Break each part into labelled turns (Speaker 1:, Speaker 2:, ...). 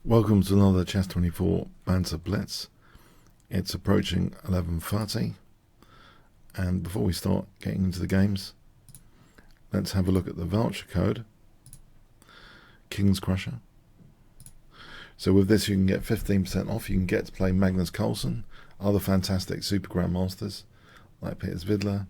Speaker 1: Welcome to another Chess 24 Banter Blitz. It's approaching 11:30, and before we start getting into the games, let's have a look at the voucher code, Kingscrusher. So with this you can get 15% off. You can get to play Magnus Carlsen, other fantastic Super Grandmasters like Peter Vidler,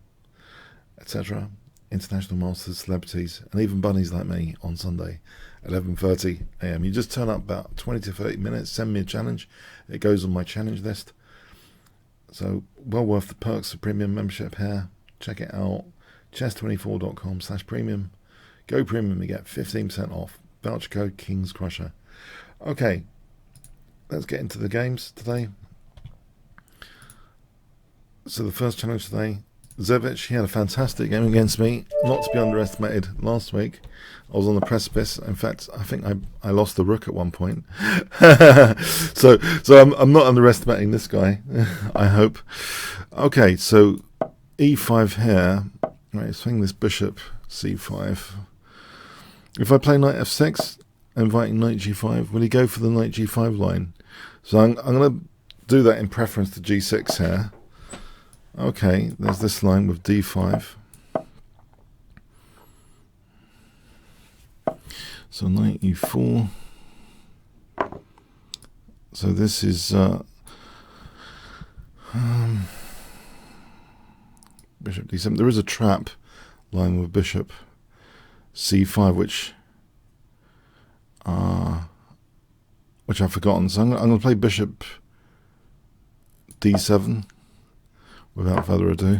Speaker 1: etc., international masters, celebrities, and even bunnies like me on Sunday, 11:30 a.m. You just turn up about 20 to 30 minutes, send me a challenge. It goes on my challenge list. So well worth the perks of premium membership here. Check it out, chess24.com/premium. Go premium, you get 15% off. Voucher code Kingscrusher. Okay, let's get into the games today. So the first challenge today, Zevich, he had a fantastic game against me, not to be underestimated. Last week I was on the precipice. In fact, I think I lost the rook at one point. so I'm not underestimating this guy. I hope. Okay, so e5 here. Right, swing this bishop c5. If I play knight f6, inviting knight g5, will he go for the knight g5 line? So I'm going to do that in preference to g6 here. Okay, there's this line with d5. So knight e4. So this is bishop d7. There is a trap line with bishop c5, which I've forgotten. So I'm going to play bishop d7. Without further ado,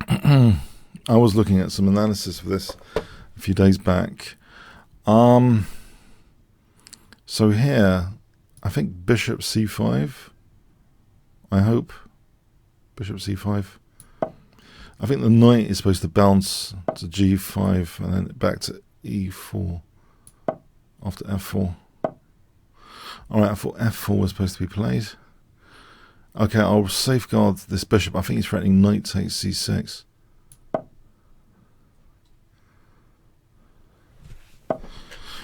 Speaker 1: I was looking at some analysis of this a few days back. So here, I think bishop c5. I hope bishop c5. I think the knight is supposed to bounce to g5 and then back to e4 after f4. All right, I thought f4 was supposed to be played. Okay, I'll safeguard this bishop. I think he's threatening knight takes c6.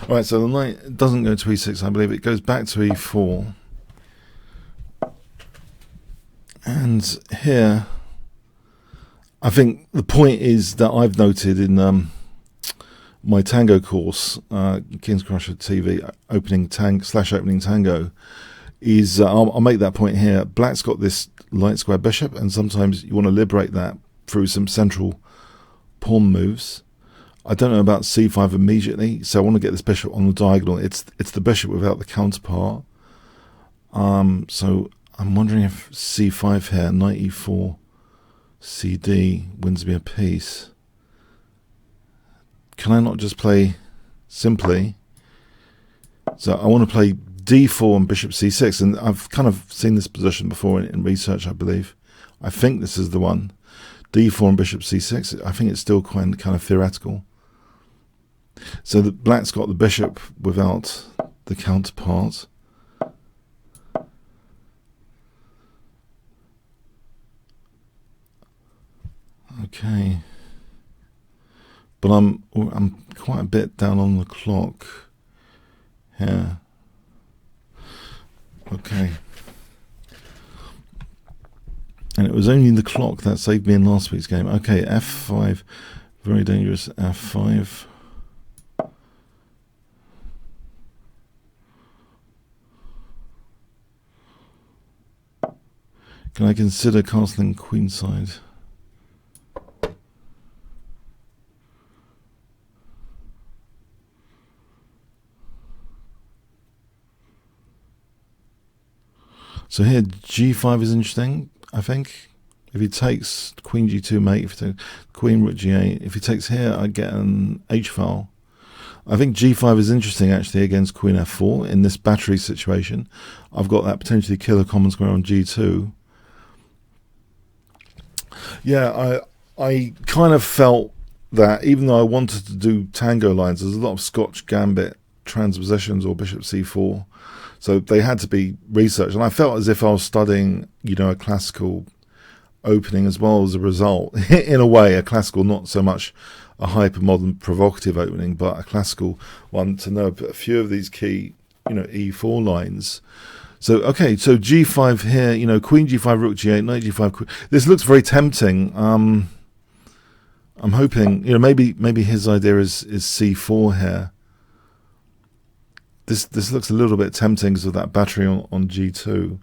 Speaker 1: Alright, so the knight doesn't go to e6, I believe. It goes back to e4. And here, I think the point is that I've noted in my tango course, Kingscrusher TV, opening tango, is I'll make that point here. Black's got this light square bishop, and sometimes you want to liberate that through some central pawn moves. I don't know about c5 immediately, so I want to get this bishop on the diagonal. It's the bishop without the counterpart. So I'm wondering if c5 here, knight e4, cd wins me a piece. Can I not just play simply? So I want to play d4 and bishop c6, and I've kind of seen this position before in research, I believe. I think this is the one. d4 and bishop c6. I think it's still kind of theoretical. So the black's got the bishop without the counterpart. Okay. But I'm quite a bit down on the clock here. Okay. And it was only the clock that saved me in last week's game. Okay, f5. Very dangerous. f5. Can I consider castling queenside? So here, g5 is interesting, I think. If he takes queen g2 mate, if he takes queen rook g8, if he takes here, I get an h-file. I think g5 is interesting, actually, against queen f4 in this battery situation. I've got that potentially killer common square on g2. Yeah, I kind of felt that even though I wanted to do tango lines, there's a lot of Scotch gambit transpositions or bishop c4. So they had to be researched, and I felt as if I was studying, a classical opening as well as a result. In a way, a classical, not so much a hyper-modern provocative opening, but a classical one to know a few of these key, e4 lines. So, okay, so g5 here, queen g5, rook g8, knight g5, queen. This looks very tempting. I'm hoping, maybe his idea is c4 here. This looks a little bit tempting because of that battery on g2.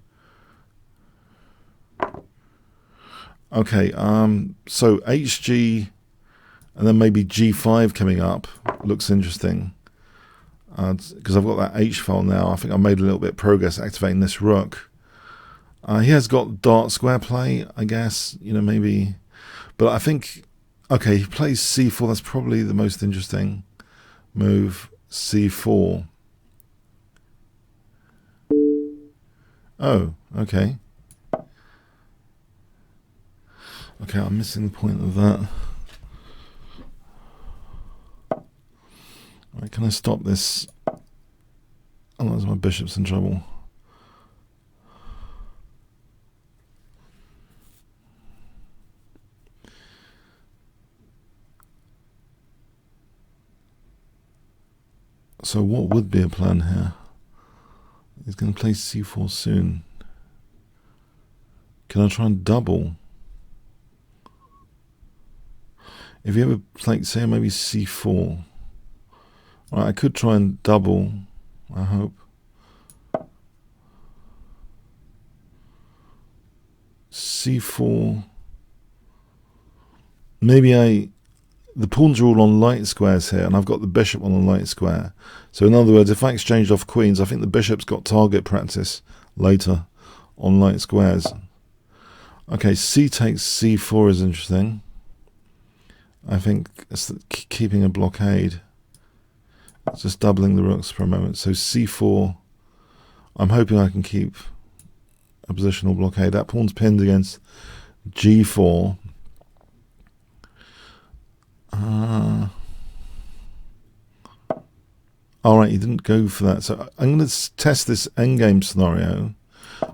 Speaker 1: Okay, so hg, and then maybe g5 coming up looks interesting. Because I've got that H file now. I think I made a little bit of progress activating this rook. He has got dark square play, I guess, maybe. But I think, okay, he plays c4. That's probably the most interesting move, c4. Oh, okay. Okay, I'm missing the point of that. Right, can I stop this? Otherwise my bishop's in trouble. So what would be a plan here? He's going to play c4 soon. Can I try and double? If you ever play, say maybe c4. Right, I could try and double, I hope. c4. Maybe the pawns are all on light squares here, and I've got the bishop on the light square. So in other words, if I exchanged off queens, I think the bishop's got target practice later on light squares. Okay, c takes c4 is interesting. I think it's keeping a blockade. Just doubling the rooks for a moment. So c4, I'm hoping I can keep a positional blockade. That pawn's pinned against g4. Alright, he didn't go for that. So I'm going to test this endgame scenario.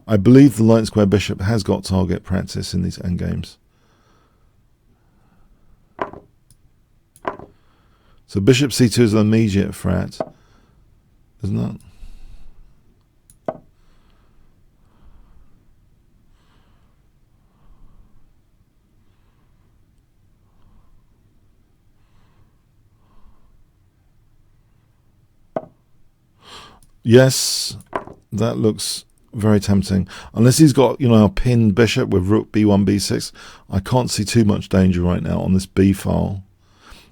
Speaker 1: I believe the light square bishop has got target practice in these endgames. So bishop c2 is an immediate threat, isn't it? Yes, that looks very tempting. Unless he's got, a pinned bishop with rook b1, b6, I can't see too much danger right now on this b file.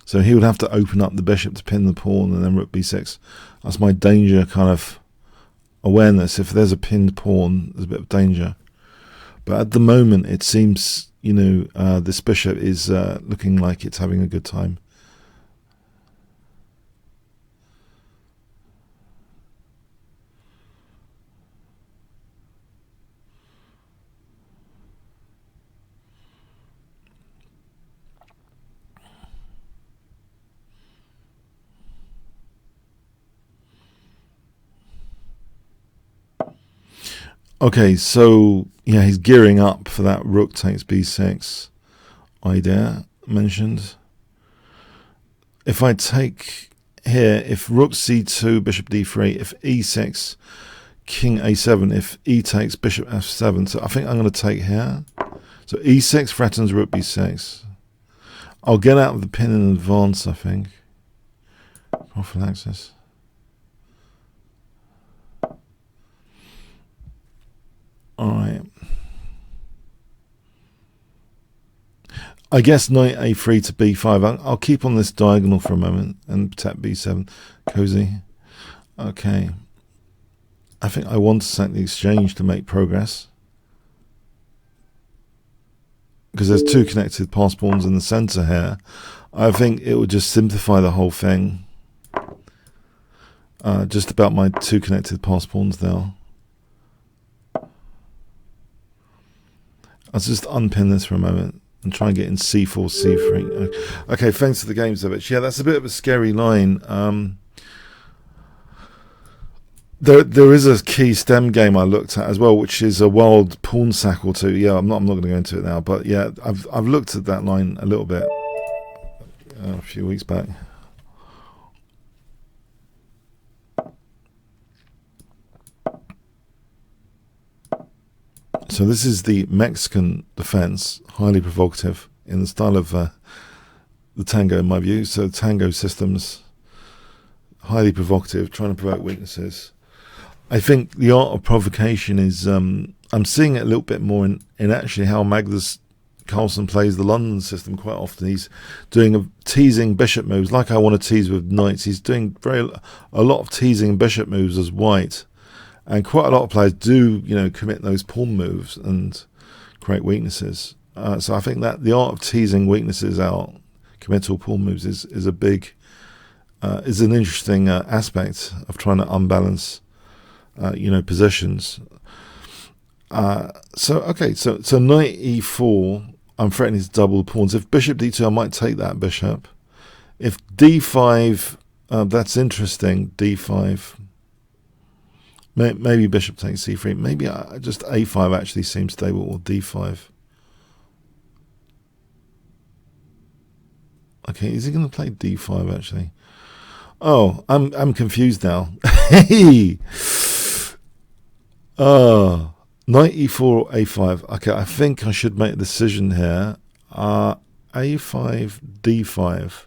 Speaker 1: So he would have to open up the bishop to pin the pawn and then rook b6. That's my danger kind of awareness. If there's a pinned pawn, there's a bit of danger. But at the moment, it seems, this bishop is looking like it's having a good time. Okay, so yeah, he's gearing up for that rook takes b6 idea mentioned. If I take here, if rook c2, bishop d3, if e6, king a7, if e takes, bishop f7, so I think I'm going to take here. So e6 threatens rook b6. I'll get out of the pin in advance, I think. Prophylaxis. Alright. I guess knight a3 to b5. I'll keep on this diagonal for a moment and protect b7. Cozy. Okay. I think I want to set the exchange to make progress. Because there's two connected pass pawns in the center here. I think it would just simplify the whole thing. Just about my two connected pass pawns there. I'll just unpin this for a moment and try and get in c4, c3. Okay, thanks for the games of it. Yeah, that's a bit of a scary line. There is a key stem game I looked at as well, which is a wild pawn sack or two. Yeah, I'm not going to go into it now, but yeah, I've looked at that line a little bit. a few weeks back. So this is the Mexican defense, highly provocative in the style of the Tango in my view. So Tango systems, highly provocative, trying to provoke weaknesses. I think the art of provocation is, I'm seeing it a little bit more in actually how Magnus Carlsen plays the London system quite often. He's doing teasing bishop moves, like I want to tease with knights. He's doing a lot of teasing bishop moves as white. And quite a lot of players do, commit those pawn moves and create weaknesses. So I think that the art of teasing weaknesses out, committal pawn moves, is a big, is an interesting aspect of trying to unbalance, positions. So knight e4, I'm threatening to double the pawns. If bishop d2, I might take that bishop. If d5, that's interesting. d5. Maybe bishop takes c3. Maybe just a5 actually seems stable, or d5. Okay, is he going to play d5 actually? Oh, I'm confused now. Hey, knight e4 or a5. Okay, I think I should make a decision here. A5, d5,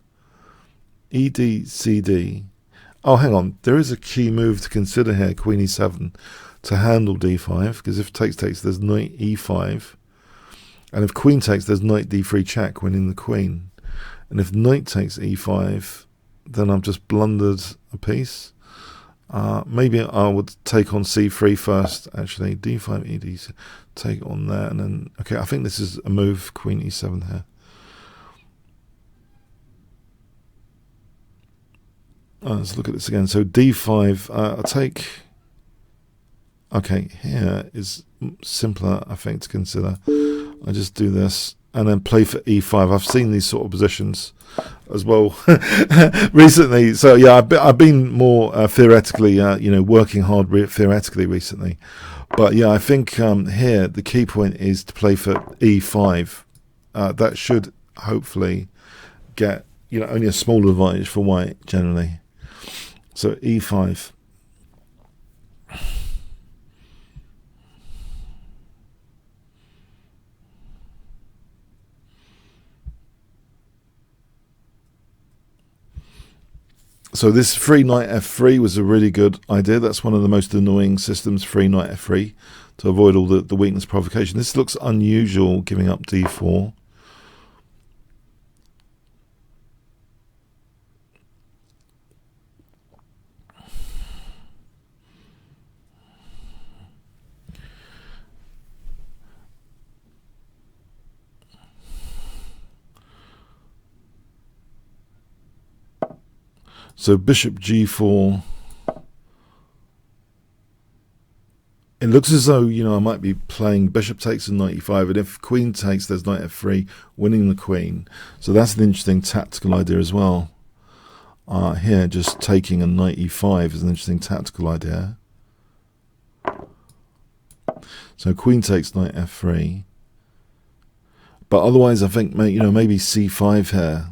Speaker 1: ed, cd. Oh, hang on. There is a key move to consider here, queen e7, to handle d5, because if takes, there's knight e5. And if queen takes, there's knight d3 check, winning the queen. And if knight takes e5, then I've just blundered a piece. Maybe I would take on c3 first, actually. d5, ed, take on there, and then... Okay, I think this is a move, queen e7 here. Let's look at this again. So d5, I'll take... Okay, here is simpler, I think, to consider. I just do this and then play for e5. I've seen these sort of positions as well recently. So yeah, I've been more theoretically, working hard theoretically recently. But yeah, I think here the key point is to play for e5. That should hopefully get only a small advantage for white generally. So e5. So this free knight f3 was a really good idea. That's one of the most annoying systems, free knight f3, to avoid all the weakness provocation. This looks unusual, giving up d4. So bishop g4. It looks as though, I might be playing bishop takes and knight e5, and if queen takes, there's knight f3, winning the queen. So that's an interesting tactical idea as well. Here, just taking a knight e5 is an interesting tactical idea. So queen takes knight f3. But otherwise, I think, maybe c5 here.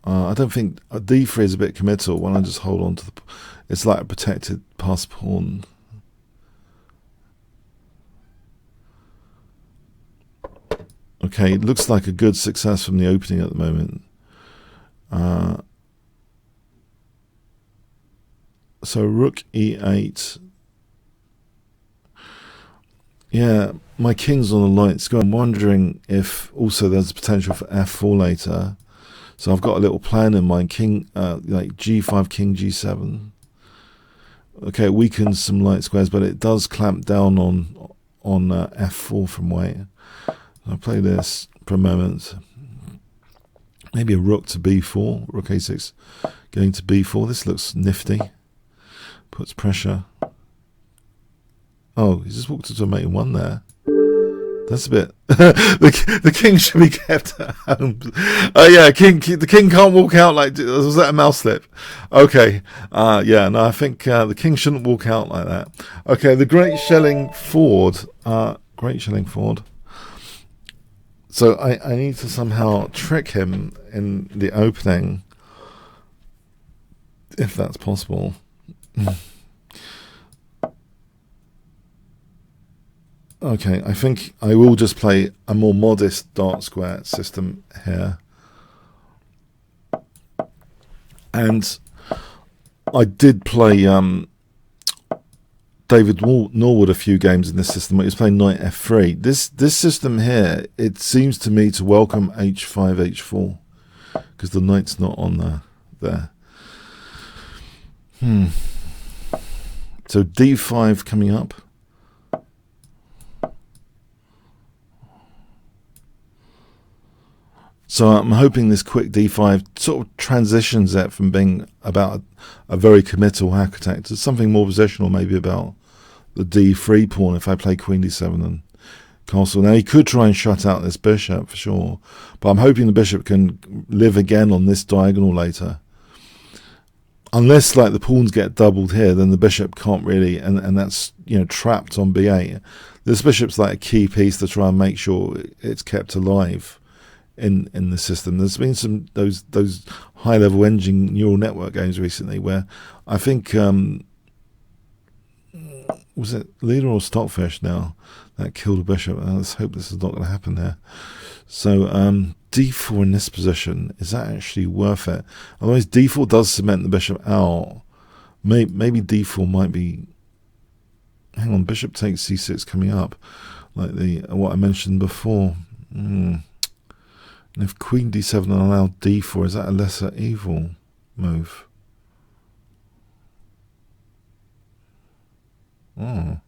Speaker 1: I don't think d3 is a bit committal when I just hold on to the... It's like a protected pass pawn. Okay, it looks like a good success from the opening at the moment. So rook e8. Yeah, my king's on the light square. I'm wondering if also there's potential for f4 later. So I've got a little plan in mind, king, like g5, king g7. Okay, it weakens some light squares, but it does clamp down on f4 from white. I'll play this for a moment. Maybe a rook to b4, rook a6, going to b4. This looks nifty. Puts pressure. Oh, he's just walked into a mate in one there. That's a bit... the king should be kept at home. Oh yeah, the king can't walk out like... Was that a mouse slip? Okay. Yeah, no, I think the king shouldn't walk out like that. Okay, the Great Shelling Ford. So I need to somehow trick him in the opening, if that's possible. Okay, I think I will just play a more modest dark square system here. And I did play David Norwood a few games in this system. He was playing knight f3. This system here, it seems to me to welcome h5, h4, because the knight's not on there. So d5 coming up. So I'm hoping this quick d5 sort of transitions it from being about a very committal hack attack to something more positional, maybe about the d3 pawn if I play queen d7 and castle. Now he could try and shut out this bishop for sure, but I'm hoping the bishop can live again on this diagonal later. Unless like the pawns get doubled here, then the bishop can't really, and that's, you know, trapped on b8. This bishop's like a key piece to try and make sure it's kept alive in the system. There's been some those high level engine neural network games recently where I think was it Leader or Stockfish now that killed a bishop. Let's hope this is not going to happen there. So d4 in this position, is that actually worth it? Otherwise d4 does cement the bishop out. Maybe d4 might be, hang on, bishop takes c6 coming up, like what I mentioned before. And if queen d7 and allow d4, is that a lesser evil move? Oh,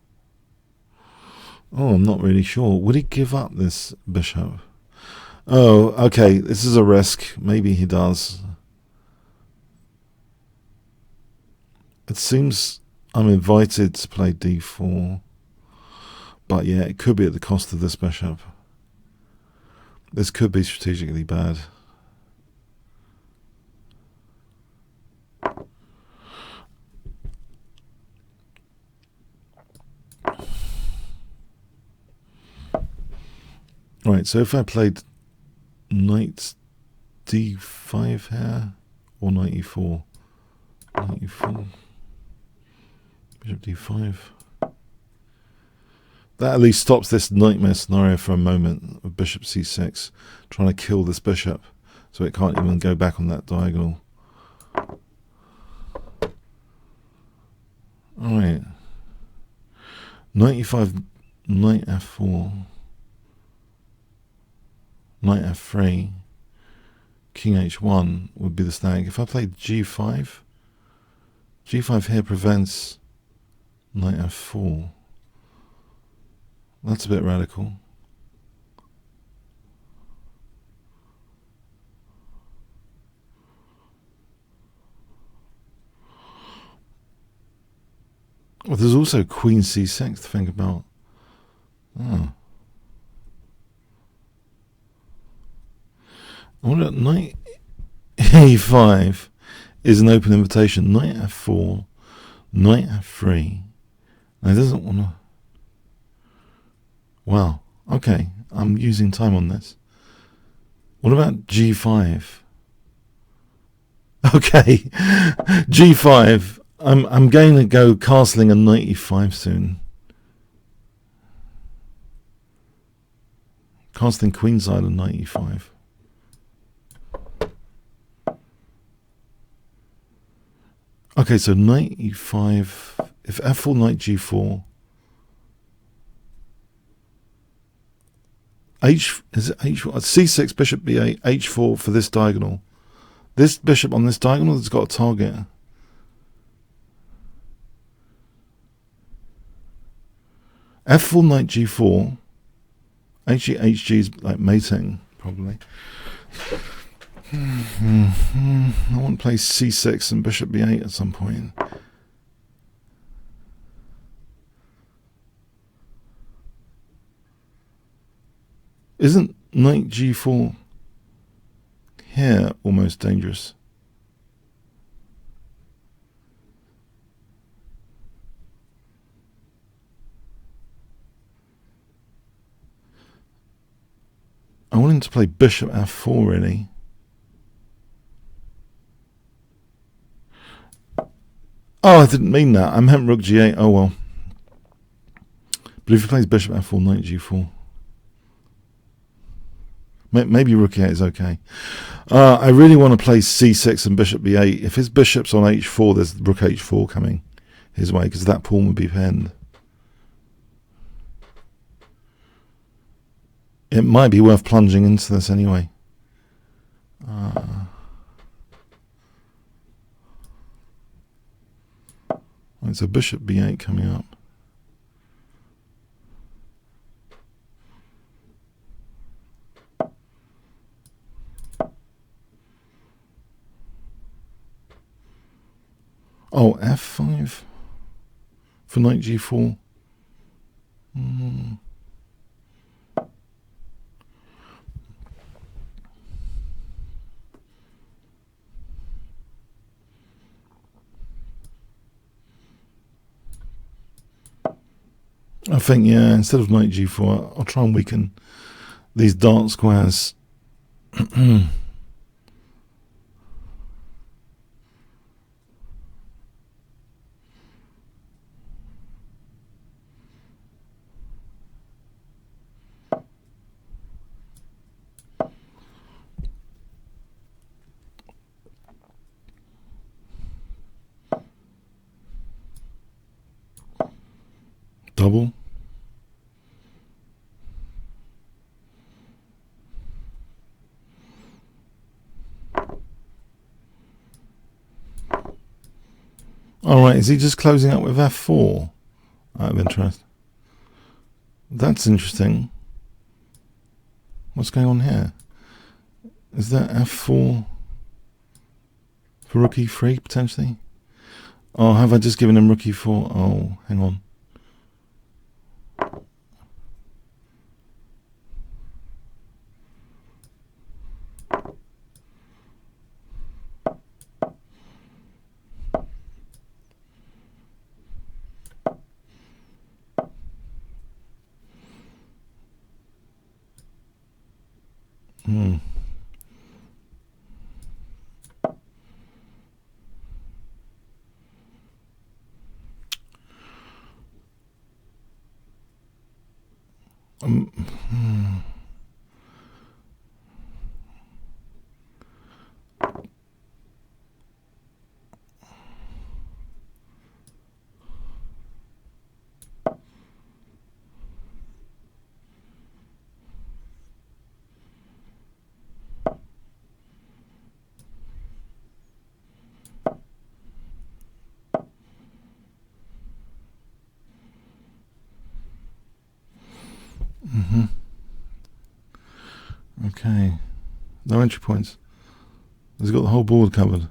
Speaker 1: I'm not really sure. Would he give up this bishop? Oh, okay, this is a risk. Maybe he does. It seems I'm invited to play d4. But yeah, it could be at the cost of this bishop. This could be strategically bad. Right, so if I played knight d5 here, or knight e4, bishop d5. That at least stops this nightmare scenario for a moment of bishop c6, trying to kill this bishop so it can't even go back on that diagonal. Alright. Knight e5, knight f4, knight f3, king h1 would be the snag. If I played g5, g5 here prevents knight f4. That's a bit radical. Well, there's also queen c6 to think about. Oh. I wonder, knight e5 is an open invitation. Knight f4, knight f3. Now he doesn't want to. Wow. Okay, I'm using time on this. What about g5? Okay, g5. I'm going to go castling a knight e5 soon. Castling queenside on knight e5. Okay, so knight e5. If f4, knight g4. Is it h4? c6, bishop b8, h4 for this diagonal. This bishop on this diagonal has got a target. f4, knight g4. hg is like mating, probably. I want to play c6 and bishop b8 at some point. Isn't knight g4 here almost dangerous? I wanted to play bishop f4 really. Oh, I didn't mean that. I meant rook g8. Oh well. But if he plays bishop f4, knight g4. Maybe rook e8 is okay. I really want to play c6 and bishop b8. If his bishop's on h4, there's rook h4 coming his way, because that pawn would be pinned. It might be worth plunging into this anyway. Right, so bishop b8 coming up. Oh, f5 for knight g4. I think, yeah, instead of knight g4, I'll try and weaken these dark squares. Double. Alright, is he just closing up with f4? Out of interest. That's interesting. What's going on here? Is that f4 for rook e3 potentially? Oh, have I just given him rook e4? Oh, hang on. Okay. No entry points. He's got the whole board covered.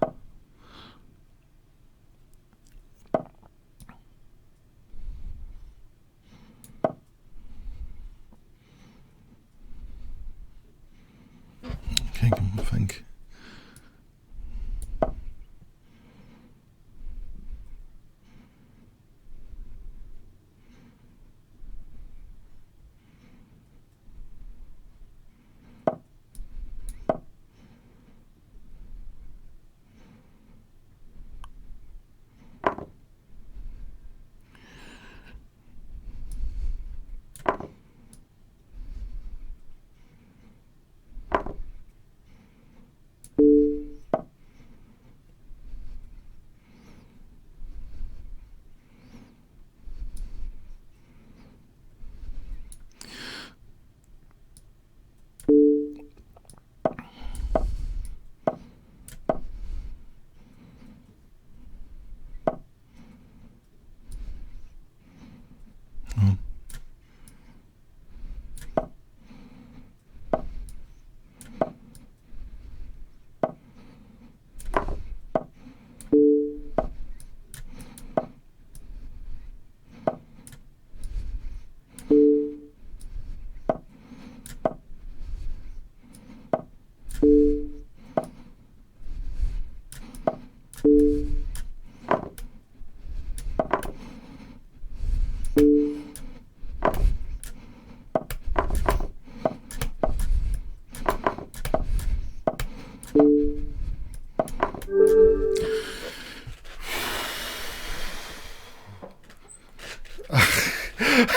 Speaker 1: Okay, I think.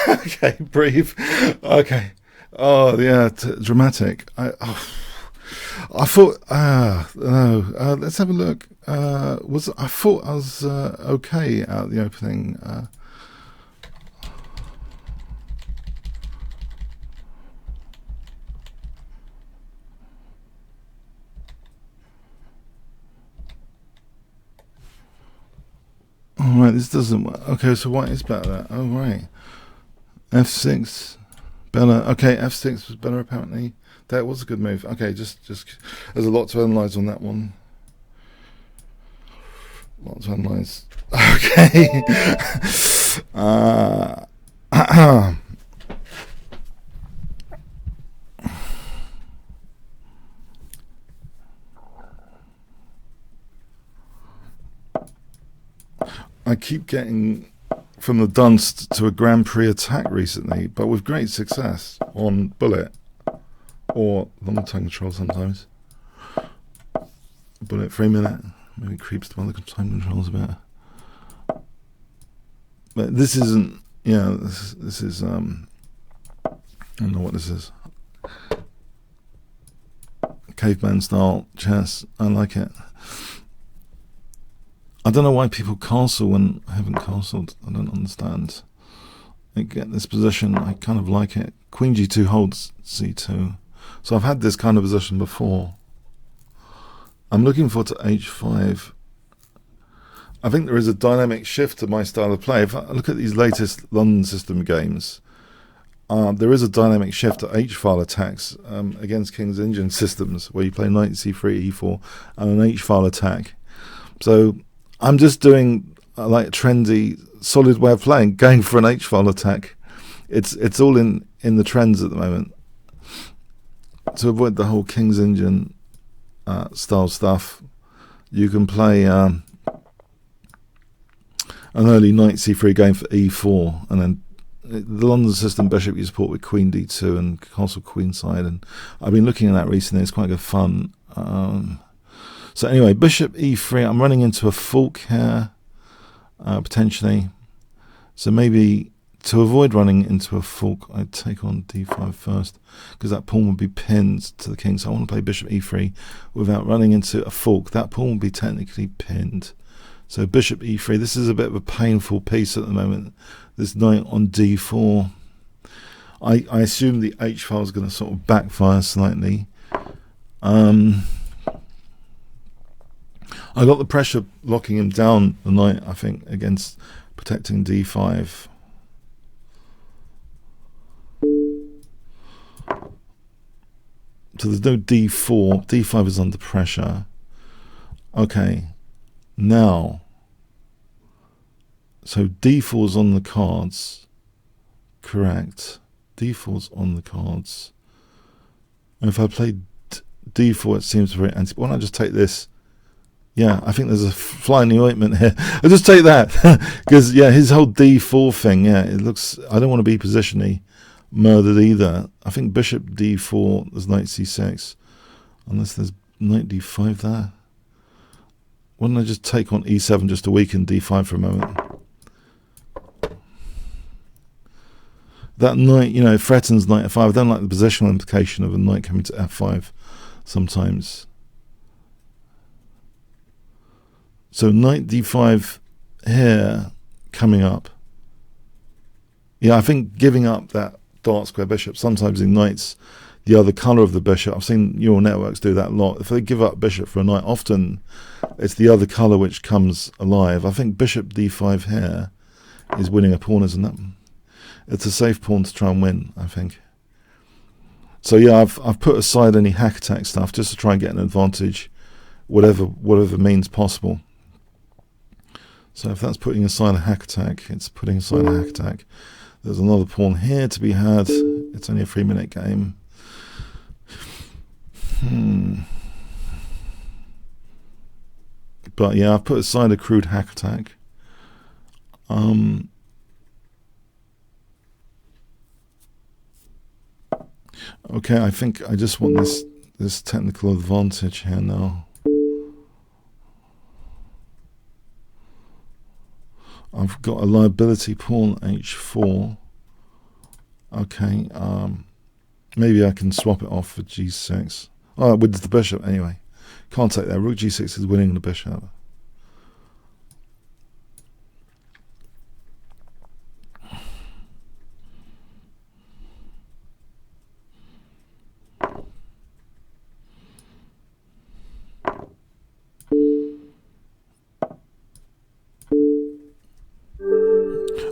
Speaker 1: Okay, breathe. Okay. Oh yeah, dramatic. I thought. No. Let's have a look. I thought I was okay at the opening. All right, this doesn't work. Okay, so white is better. Oh right, f6 better. Okay, f6 was better apparently. That was a good move. Okay, just there's a lot to analyze on that one. Lots of analyze. Okay. I keep getting from the dunce to a Grand Prix attack recently, but with great success on bullet or long time control sometimes. Bullet for a minute, maybe creeps to one of the time controls a bit. But this isn't, this is I don't know what this is. Caveman style chess, I like it. I don't know why people castle when I haven't castled. I don't understand. I get this position, I kind of like it. Queen g2 holds c2. So I've had this kind of position before. I'm looking forward to h5. I think there is a dynamic shift to my style of play. If I look at these latest London system games, there is a dynamic shift to h-file attacks against King's Engine systems, where you play knight c3, e4, and an h-file attack. So I'm just doing like a trendy, solid way of playing, going for an h-file attack. It's all in the trends at the moment. To avoid the whole King's Engine style stuff, you can play an early knight c3 going for e4, and then the London system bishop you support with queen d2 and castle queenside, and I've been looking at that recently. It's quite good fun. So anyway, bishop e3. I'm running into a fork here, potentially. So maybe to avoid running into a fork, I'd take on d5 first, because that pawn would be pinned to the king. So I want to play bishop e3 without running into a fork. That pawn would be technically pinned. So bishop e3. This is a bit of a painful piece at the moment. This knight on d4. I assume the h-file is going to sort of backfire slightly. I got the pressure locking him down the knight, I think, against protecting d5. So there's no d4. d5 is under pressure. Okay. Now, so d4's on the cards. Correct. d4's on the cards. And if I play d4, it seems very anti. Why don't I just take this? Yeah, I think there's a fly in the ointment here. I'll just take that. Because, yeah, his whole d4 thing, yeah, it looks... I don't want to be positionally murdered either. I think bishop d4, there's knight c6. Unless there's knight d5 there. Why don't I just take on e7 just to weaken d5 for a moment? That knight, threatens knight f5. I don't like the positional implication of a knight coming to f5 sometimes. So knight d5 here coming up. Yeah, I think giving up that dark square bishop sometimes ignites the other colour of the bishop. I've seen neural networks do that a lot. If they give up bishop for a knight, often it's the other colour which comes alive. I think bishop d5 here is winning a pawn, isn't it? It's a safe pawn to try and win, I think. So yeah, I've put aside any hack attack stuff just to try and get an advantage, whatever means possible. So if that's putting aside a hack attack, it's putting aside a hack attack. There's another pawn here to be had. It's only a 3-minute game. But yeah, I've put aside a crude hack attack. Okay, I think I just want this technical advantage here now. I've got a liability pawn h4. Okay, maybe I can swap it off for g6. Oh, with the bishop anyway. Can't take that. Rook g6 is winning the bishop.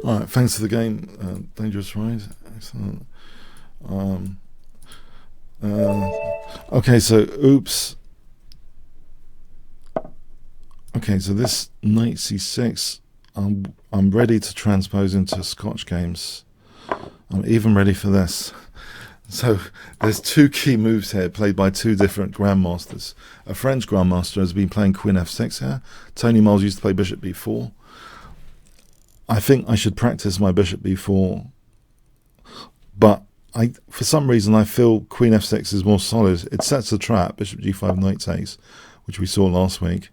Speaker 1: Alright, thanks for the game. Dangerous Ride. Excellent. Okay, so oops. Okay, so this knight c6, I'm ready to transpose into Scotch games. I'm even ready for this. So there's two key moves here played by two different grandmasters. A French grandmaster has been playing Queen f6 here. Tony Miles used to play Bishop b4. I think I should practice my Bishop b4, but for some reason I feel Queen f6 is more solid. It sets a trap, Bishop g5 knight takes, which we saw last week.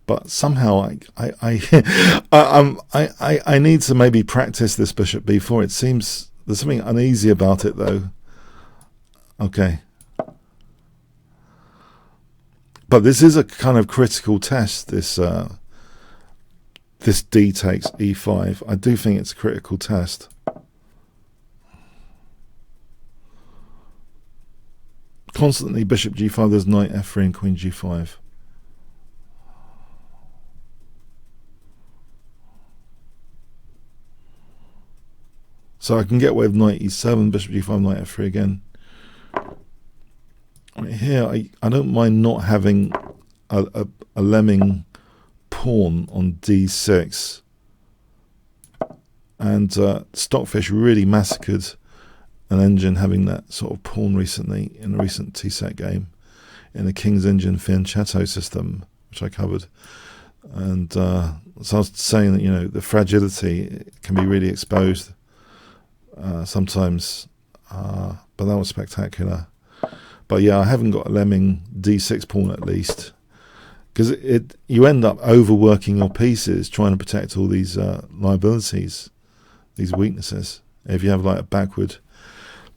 Speaker 1: But somehow I need to maybe practice this Bishop b4. It seems there's something uneasy about it though. Okay. But this is a kind of critical test, this d takes e5. I do think it's a critical test. Constantly Bishop g5, there's knight f3 and Queen g5. So I can get away with knight e7, Bishop g5, knight f3 again. Right here, I don't mind not having a lemming pawn on d6. And Stockfish really massacred an engine having that sort of pawn recently in a recent T-set game in the King's Engine Fianchetto system, which I covered. And so I was saying that, you know, the fragility can be really exposed sometimes, but that was spectacular. But yeah, I haven't got a lemming d6 pawn at least, because you end up overworking your pieces trying to protect all these liabilities, these weaknesses. If you have like a backward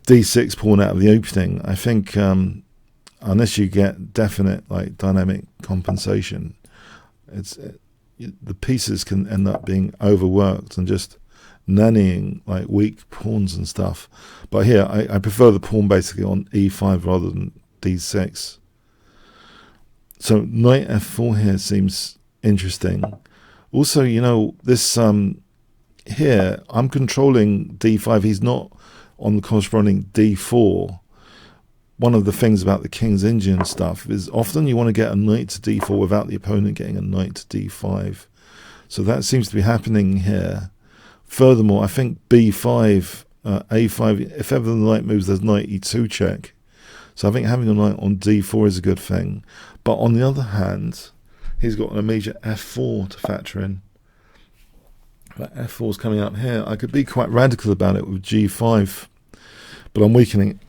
Speaker 1: d6 pawn out of the opening, I think unless you get definite like dynamic compensation, the pieces can end up being overworked and just nannying like weak pawns and stuff. But here I prefer the pawn basically on e5 rather than d6. So knight f4 here seems interesting. Also, you know, this here I'm controlling d5. He's not on the corresponding d4. One of the things about the King's Engine stuff is often you want to get a knight to d4 without the opponent getting a knight to d5. So that seems to be happening here. Furthermore, I think b5, a5, if ever the knight moves, there's knight e2 check. So I think having a knight on d4 is a good thing. But on the other hand, he's got an immediate f4 to factor in. But f4 is coming up here. I could be quite radical about it with g5, but I'm weakening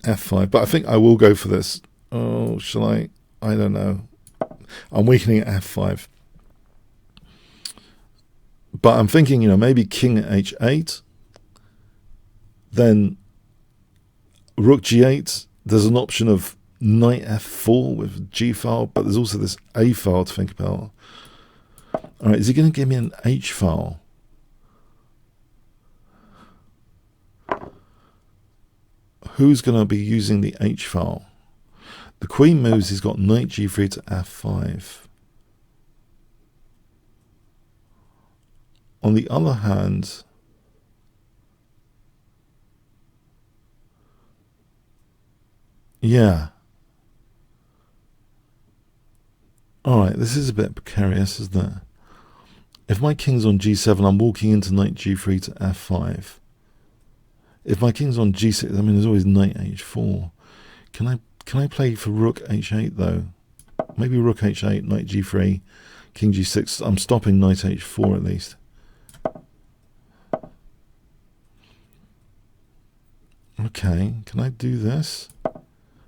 Speaker 1: f5. But I think I will go for this. Oh, shall I? I don't know. I'm weakening at f5. But I'm thinking, you know, maybe king at h8, then rook g8. There's an option of knight f4 with g file, but there's also this a file to think about. All right, is he going to give me an h file? Who's going to be using the h file? The queen moves, he's got knight g3 to f5. On the other hand, yeah. Alright, this is a bit precarious, isn't it? If my king's on g7, I'm walking into knight g3 to f5. If my king's on g6, I mean, there's always knight h4. Can I play for rook h8 though? Maybe rook h8, knight g3, king g6. I'm stopping knight h4 at least. Okay, can I do this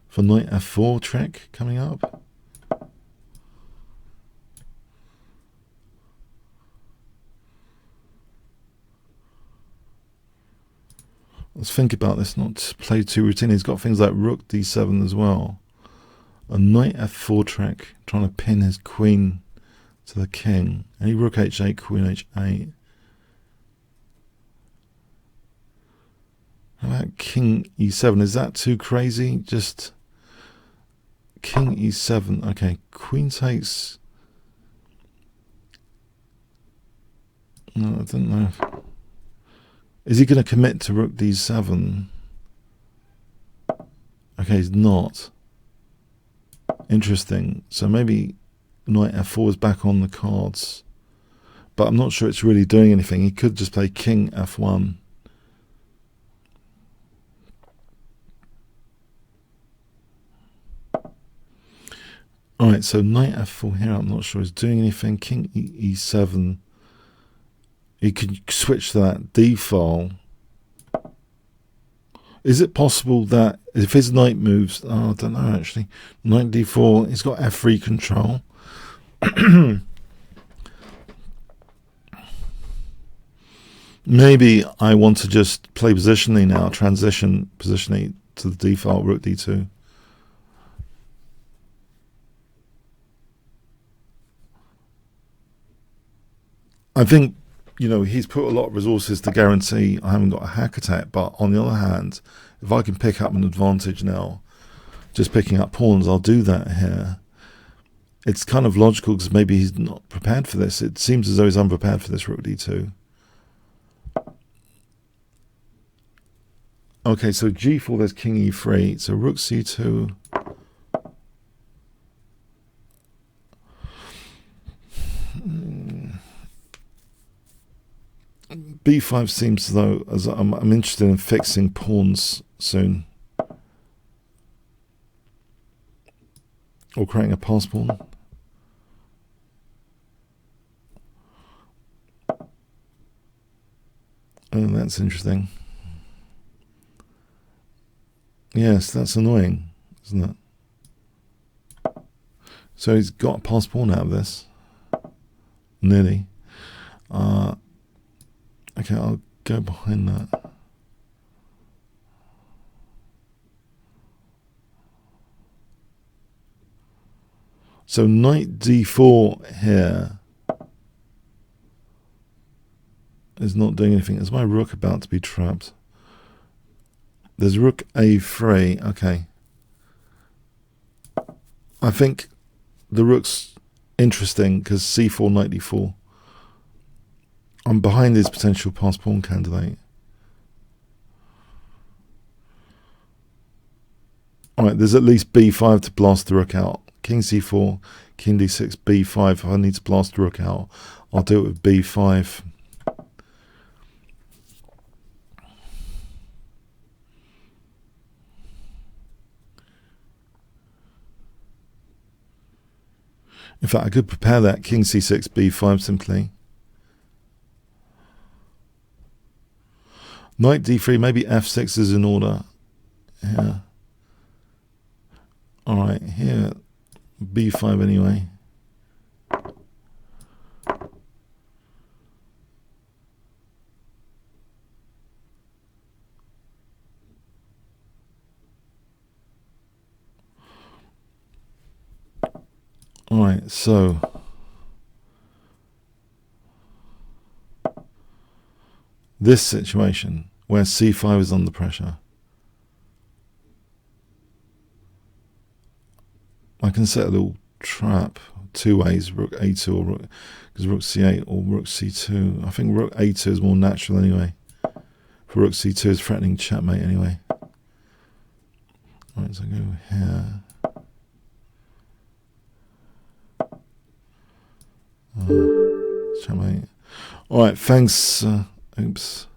Speaker 1: for knight f4 trick coming up? Let's think about this, not to play too routine. He's got things like rook d7 as well. A knight f4 trick, trying to pin his queen to the king. Any rook h8, queen h8. How about king e7? Is that too crazy? Just king e7. Okay, queen takes. No, I don't know. Is he going to commit to rook d7? Okay, he's not. Interesting. So maybe knight f4 is back on the cards. But I'm not sure it's really doing anything. He could just play king f1. Alright, so knight f4 here, I'm not sure is doing anything. King e7. He could switch to that d file. Is it possible that if his knight moves, I don't know actually, knight d4, he's got f3 control. Maybe I want to just play positionally now, transition positionally to the d file, rook d2. I think, you know, he's put a lot of resources to guarantee I haven't got a hack attack, but on the other hand, if I can pick up an advantage now, just picking up pawns, I'll do that here. It's kind of logical because maybe he's not prepared for this. It seems as though he's unprepared for this rook d2. Okay, so g4, there's king e3, so rook c2. b5 seems as though as I'm interested in fixing pawns soon. Or creating a pass pawn. Oh, that's interesting. Yes, that's annoying, isn't it? So he's got a pass pawn out of this. Nearly. Okay, I'll go behind that. So knight d4 here is not doing anything. Is my rook about to be trapped? There's rook a3. Okay. I think the rook's interesting because c4, knight d4. I'm behind his potential pass pawn candidate. Alright, there's at least b5 to blast the rook out. King c4, king d6, b5. If I need to blast the rook out, I'll do it with b5. In fact, I could prepare that king c6, b5 simply. Knight d3, maybe f6 is in order. Yeah. Alright, here, b5 anyway. Alright, so this situation where c5 is under pressure, I can set a little trap two ways, rook a2 or rook, because rook c8 or rook c2. I think rook a2 is more natural anyway. For rook c2 is threatening checkmate anyway. Alright, so I go here. Checkmate. Alright, thanks. Oops.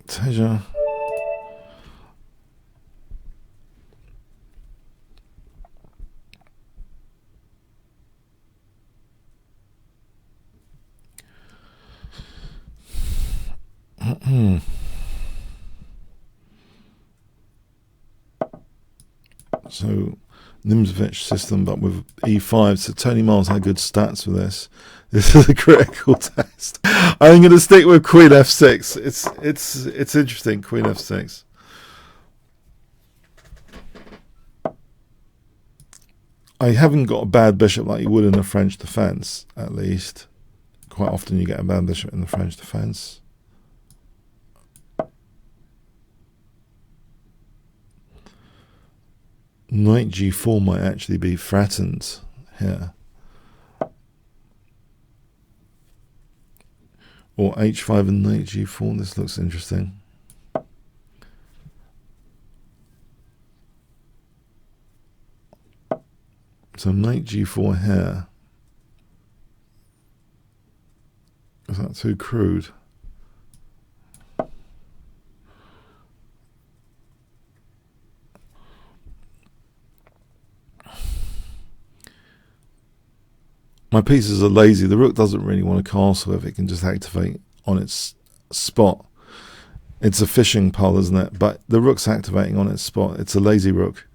Speaker 1: Teja. So Nimzovich system, but with e5. So Tony Miles had good stats for this. This is a critical test. I'm going to stick with Queen f6. It's interesting. Queen f6. I haven't got a bad bishop like you would in a French defense. At least, quite often you get a bad bishop in the French defense. Knight g4 might actually be threatened here. Or h5 and knight g4. This looks interesting. So knight g4 here. Is that too crude? My pieces are lazy. The rook doesn't really want a castle if it can just activate on its spot. It's a fishing pole, isn't it? But the rook's activating on its spot. It's a lazy rook.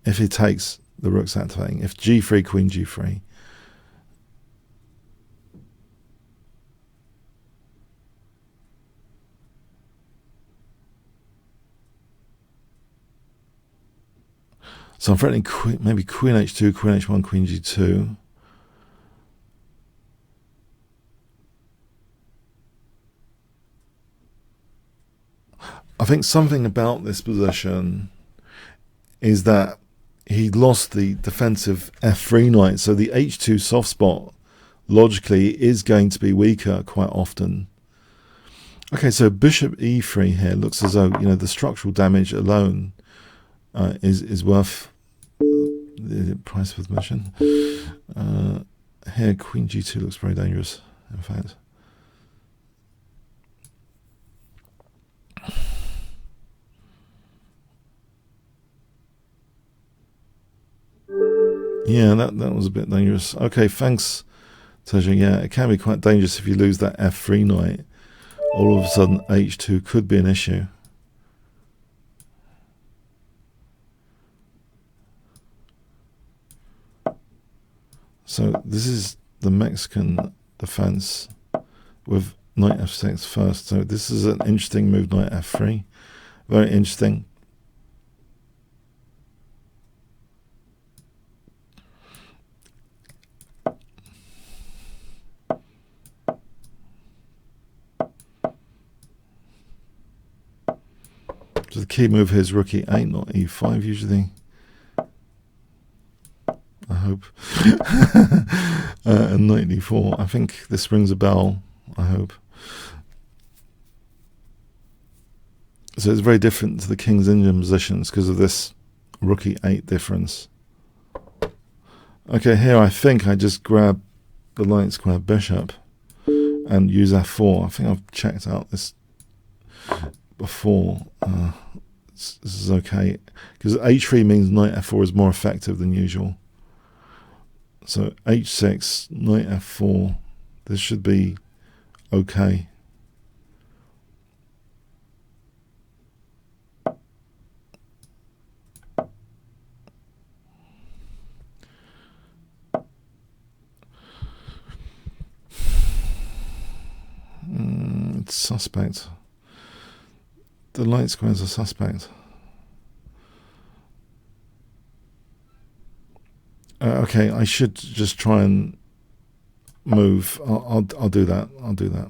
Speaker 1: If he takes, the rook's activating. If g3, queen g3. So I'm threatening maybe queen h2, queen h1, queen g2. I think something about this position is that he lost the defensive f3 knight, so the h2 soft spot logically is going to be weaker quite often. Okay, so bishop e3 here looks as though, you know, the structural damage alone is worth the price of admission. Here, queen g2 looks very dangerous, in fact. Yeah, that was a bit dangerous. Okay, thanks, Teja. Yeah, it can be quite dangerous if you lose that f3 knight. All of a sudden, h2 could be an issue. So this is the Mexican defense with knight f6 first. So this is an interesting move, knight f3. Very interesting. So the key move here is rook e8, not e5 usually. I hope. And knight d4. I think this rings a bell, I hope. So it's very different to the King's Indian positions because of this rook e8 difference. Okay, here I think I just grab the light square bishop and use f4. I think I've checked out this before. This is okay because h3 means knight f4 is more effective than usual. So h6, knight f4, this should be okay. It's suspect. The light squares are suspect. Okay, I should just try and move. I'll do that. I'll do that.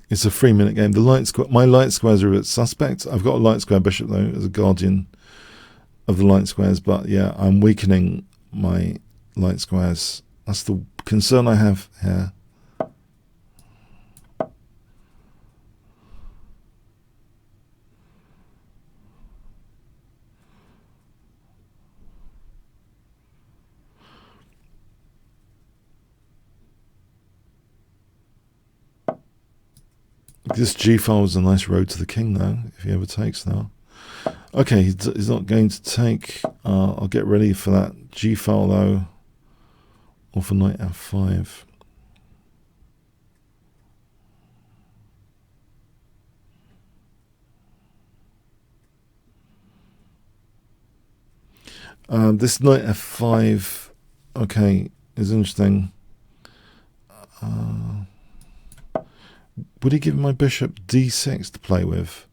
Speaker 1: It's a 3-minute game. My light squares are a bit suspect. I've got a light square bishop though as a guardian of the light squares, but yeah, I'm weakening my light squares. That's the concern I have here. This g-file is a nice road to the king, though, if he ever takes now. Okay, he's not going to take. I'll get ready for that g-file, though, or for knight f5. This knight f5, okay, is interesting. Would he give my bishop d6 to play with?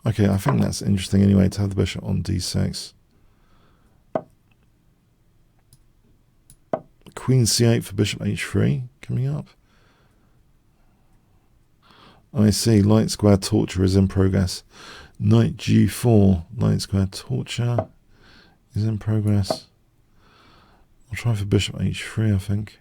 Speaker 1: Okay, I think that's interesting anyway, to have the bishop on d6. Queen c8 for bishop h3 coming up. I see, light square torture is in progress. Knight g4, light square torture is in progress. I'll try for bishop h3, I think.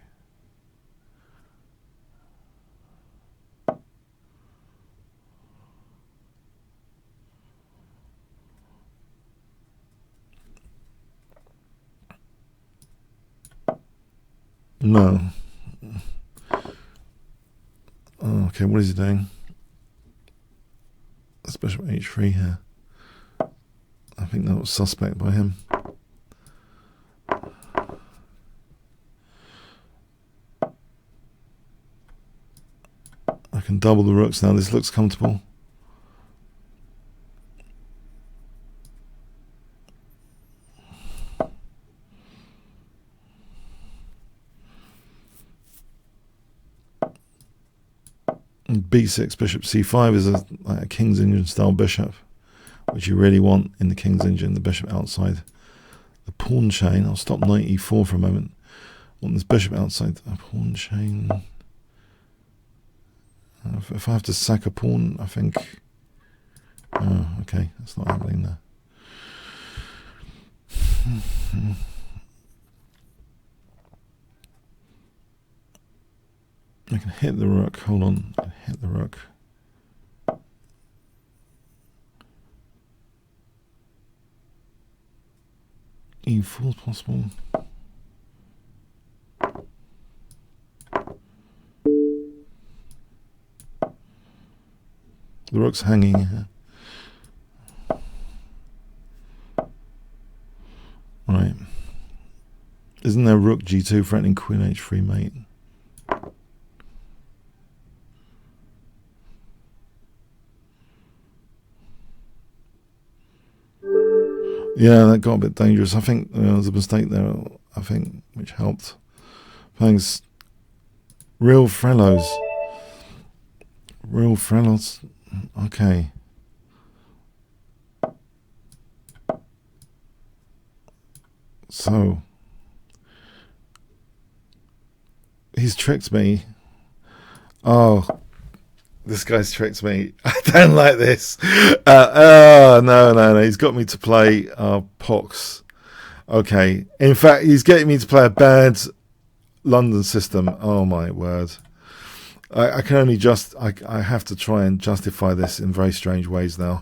Speaker 1: No. Oh, okay, what is he doing? That's bishop h3 here. I think that was suspect by him. I can double the rooks now. This looks comfortable. B6 bishop c5 is like a King's Indian style bishop, which you really want in the King's Indian, the bishop outside the pawn chain. I'll stop knight e4 for a moment. I want this bishop outside the pawn chain. If I have to sack a pawn, I think... Oh, okay, that's not happening there. I can hit the rook. Hold on. I can hit the rook. E4 is possible. The rook's hanging here. Right. Isn't there rook g2 threatening queen h3 mate? Yeah, that got a bit dangerous. I think there was a mistake there, I think, which helped. Thanks. Real Frellos. Real Frellos. Okay. So. He's tricked me. Oh. This guy's tricked me. I don't like this. No. He's got me to play Pox. Okay. In fact, he's getting me to play a bad London system. Oh, my word. I can only I have to try and justify this in very strange ways now.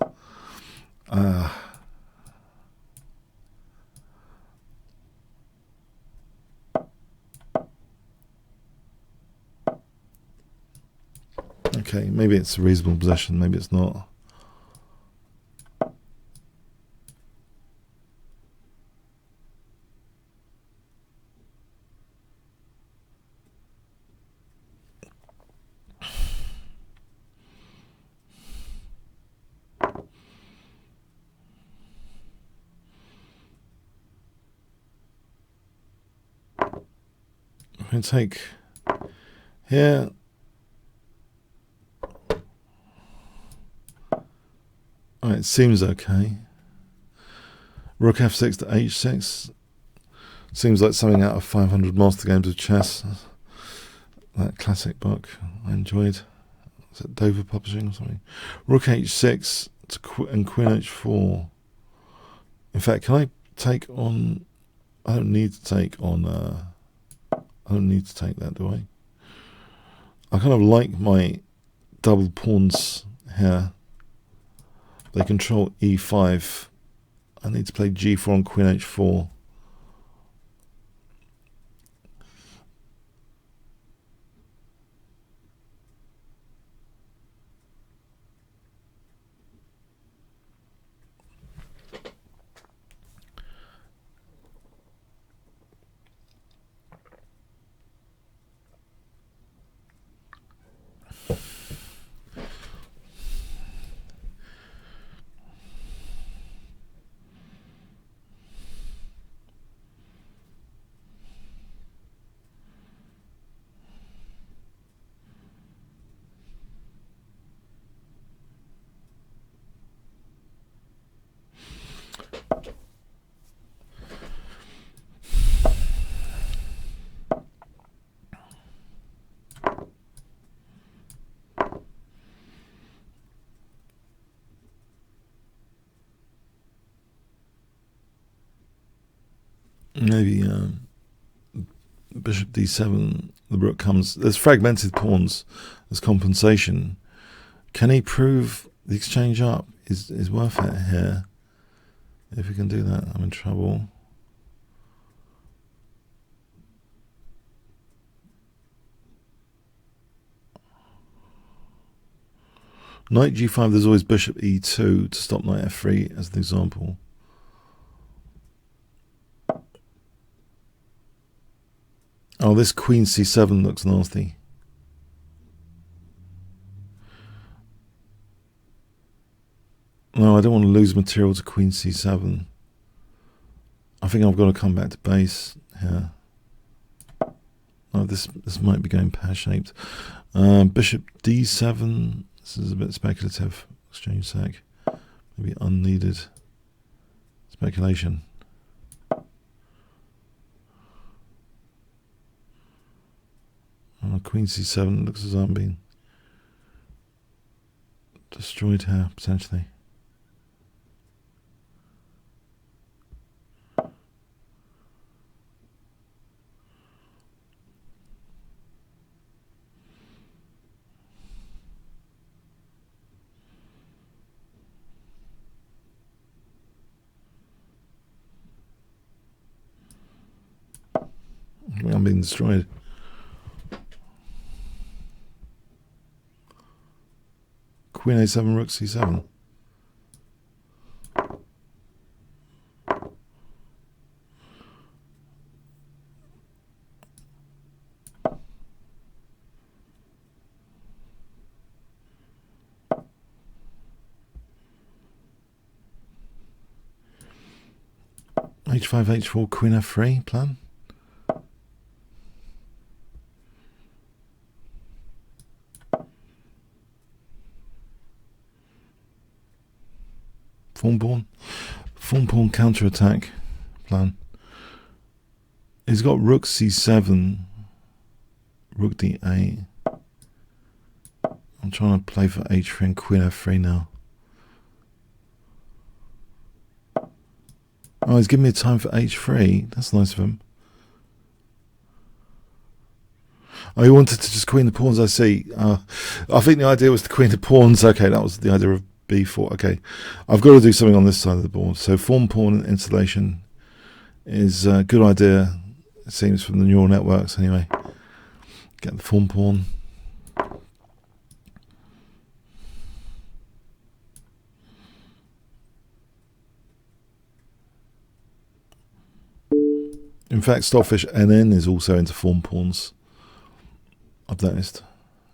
Speaker 1: Okay, maybe it's a reasonable position, maybe it's not. I'm going to take here. It seems okay. Rook f6 to h6. Seems like something out of 500 Master Games of Chess. That classic book I enjoyed. Is it Dover Publishing or something? Rook h6 and queen h4. In fact, can I take on... I don't need to take on... I don't need to take that, do I? I kind of like my double pawns here. They control e5. I need to play g4 on queen h4. Maybe bishop d7, the rook comes. There's fragmented pawns. There's compensation. Can he prove the exchange up is worth it here? If we can do that, I'm in trouble. Knight g5, there's always bishop e2 to stop knight f3 as an example. Oh, this queen c7 looks nasty. No, I don't want to lose material to queen c7. I think I've got to come back to base here. Oh, this might be going pear-shaped. Bishop d7. This is a bit speculative. Exchange sack. Maybe unneeded speculation. Oh, queen c7 looks as though I'm being destroyed here, potentially. I'm being destroyed. Queen a7, rook c7. h5, h4, queen f3 plan. Fawn pawn counter-attack plan. He's got rook c7, rook d8. I'm trying to play for h3 and queen f3 now. Oh, he's giving me a time for h3. That's nice of him. Oh, he wanted to just queen the pawns, I see. I think the idea was to queen the pawns. Okay, that was the idea of b4. Okay, I've got to do something on this side of the board. So fawn pawn installation is a good idea, it seems, from the neural networks anyway. Get the fawn pawn. In fact, Stockfish NN is also into fawn pawns. I've noticed.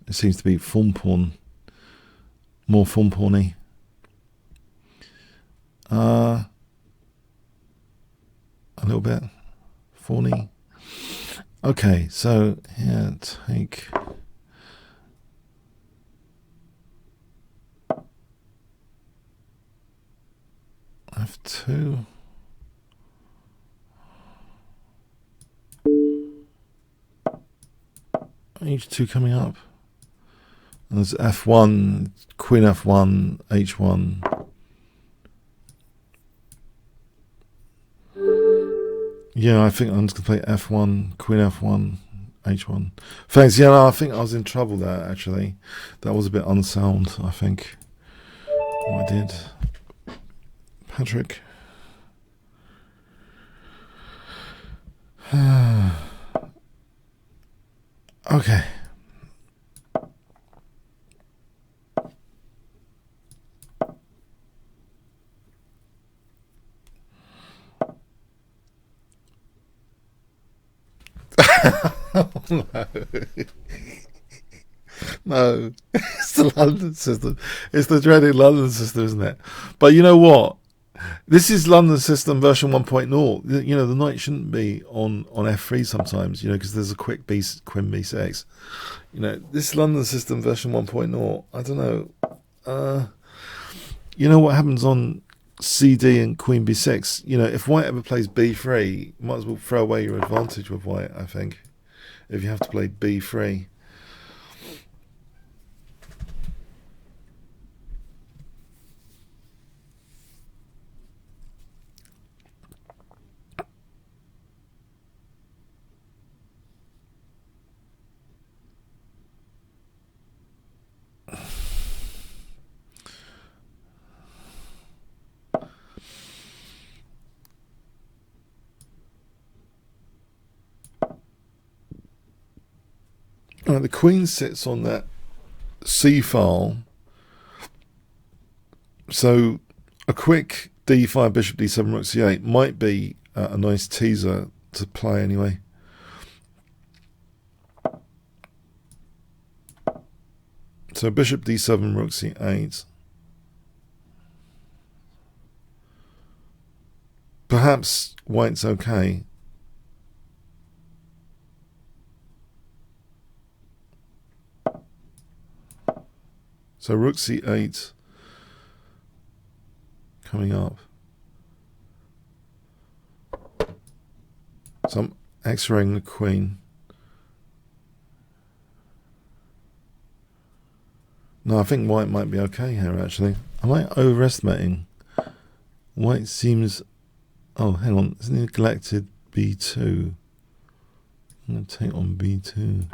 Speaker 1: It seems to be fawn pawn, more fawn pawny. A little bit fawny. Okay, so here, take f2. h2 coming up. And there's f1, queen f1, h1. Yeah, I think I'm just going to play f1, queen f1, h1. Thanks. Yeah, no, I think I was in trouble there, actually. That was a bit unsound, I think, what I did. Patrick. Okay. No, it's the London system. It's the dreaded London system, isn't it? But you know what? This is London system version 1.0. You know, the knight shouldn't be on f3 sometimes, you know, because there's a quick queen b6. You know, this London system version 1.0, I don't know. You know what happens on cd and queen b6? You know, if white ever plays b3, you might as well throw away your advantage with white, I think, if you have to play b3. The queen sits on that C file, so a quick d5, bishop d7, rook c8 might be a nice teaser to play anyway. So bishop d7, rook c8. Perhaps white's okay. So rook c8 coming up. So I'm x-raying the queen. No, I think white might be okay here, actually. Am I overestimating? White seems... Oh, hang on. Isn't he neglected b2? I'm going to take on b2.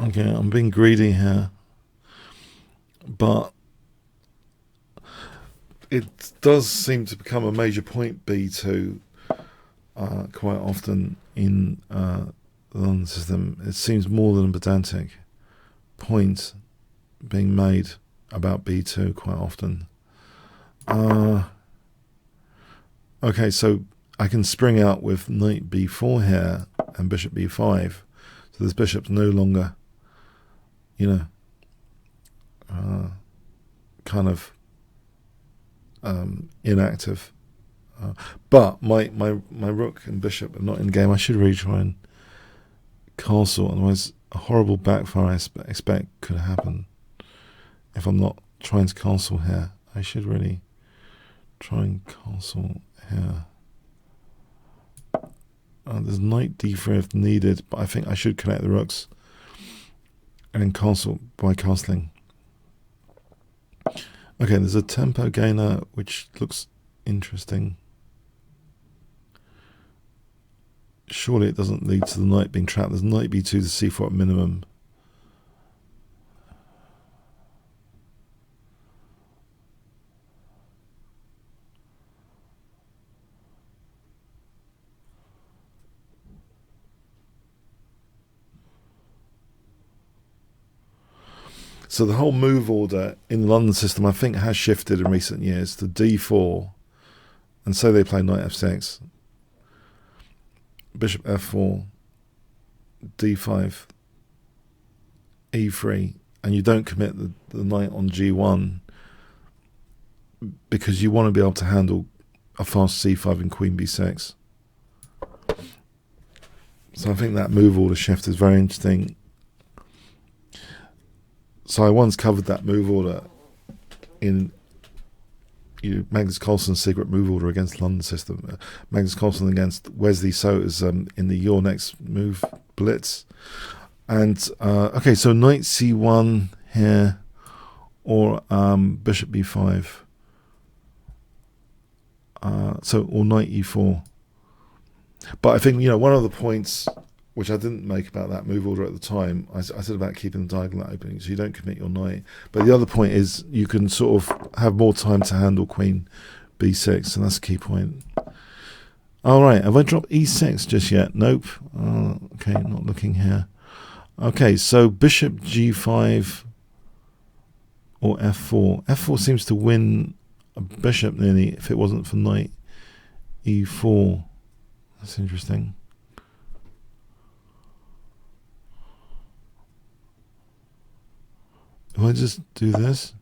Speaker 1: Okay, I'm being greedy here, but it does seem to become a major point, b2, quite often in the London system. It seems more than a pedantic point being made about b2 quite often. Okay, so I can spring out with knight b4 here and bishop b5, so this bishop's no longer, kind of inactive. But my rook and bishop are not in game. I should really try and castle, otherwise a horrible backfire I expect could happen if I'm not trying to castle here. I should really try and castle here. There's knight d3 if needed, but I think I should connect the rooks and then castle by castling. Okay, there's a tempo gainer which looks interesting. Surely it doesn't lead to the knight being trapped. There's knight b2 to c4 at minimum. So the whole move order in the London system, I think, has shifted in recent years to d4, and so they play knight f6, bishop f4, d5, e3, and you don't commit the knight on g1 because you want to be able to handle a fast c5 and queen b6. So I think that move order shift is very interesting. So I once covered that move order in Magnus Carlsen's secret move order against the London system. Magnus Carlsen against Wesley Souters in the Your Next Move Blitz. And, okay, so knight c1 here, or bishop b5. Or knight e4. But I think, one of the points which I didn't make about that move order at the time, I said about keeping the diagonal opening, so you don't commit your knight. But the other point is you can sort of have more time to handle queen b6, and that's a key point. All right, have I dropped e6 just yet? Nope. Okay, not looking here. Okay, so bishop g5 or f4. f4 seems to win a bishop nearly if it wasn't for knight e4. That's interesting. Do I just do this?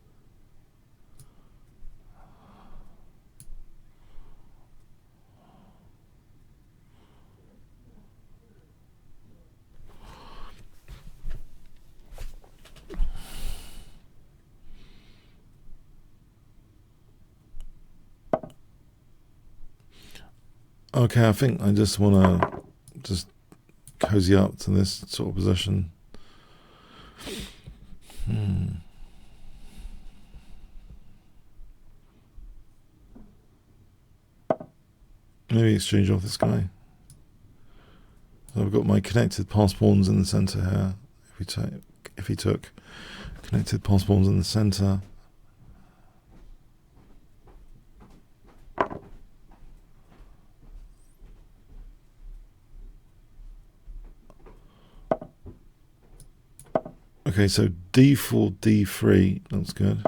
Speaker 1: Okay, I think I just want to cozy up to this sort of position. Maybe exchange off this guy. So I've got my connected pass pawns in the centre here. If he took connected pass pawns in the centre. Okay, so d4, d3 looks good.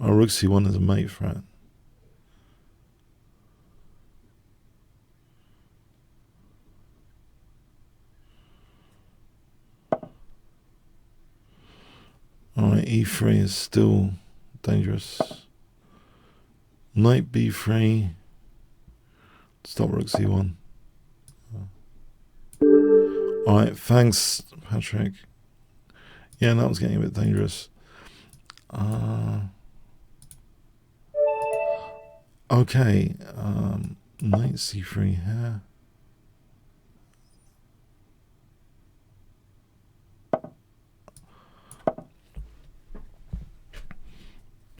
Speaker 1: Oh, rook c1 is a mate threat. Alright, e3 is still dangerous. Knight b3. Stop rook c1. Alright, thanks, Patrick. Yeah, that was getting a bit dangerous. Okay, knight c3 here.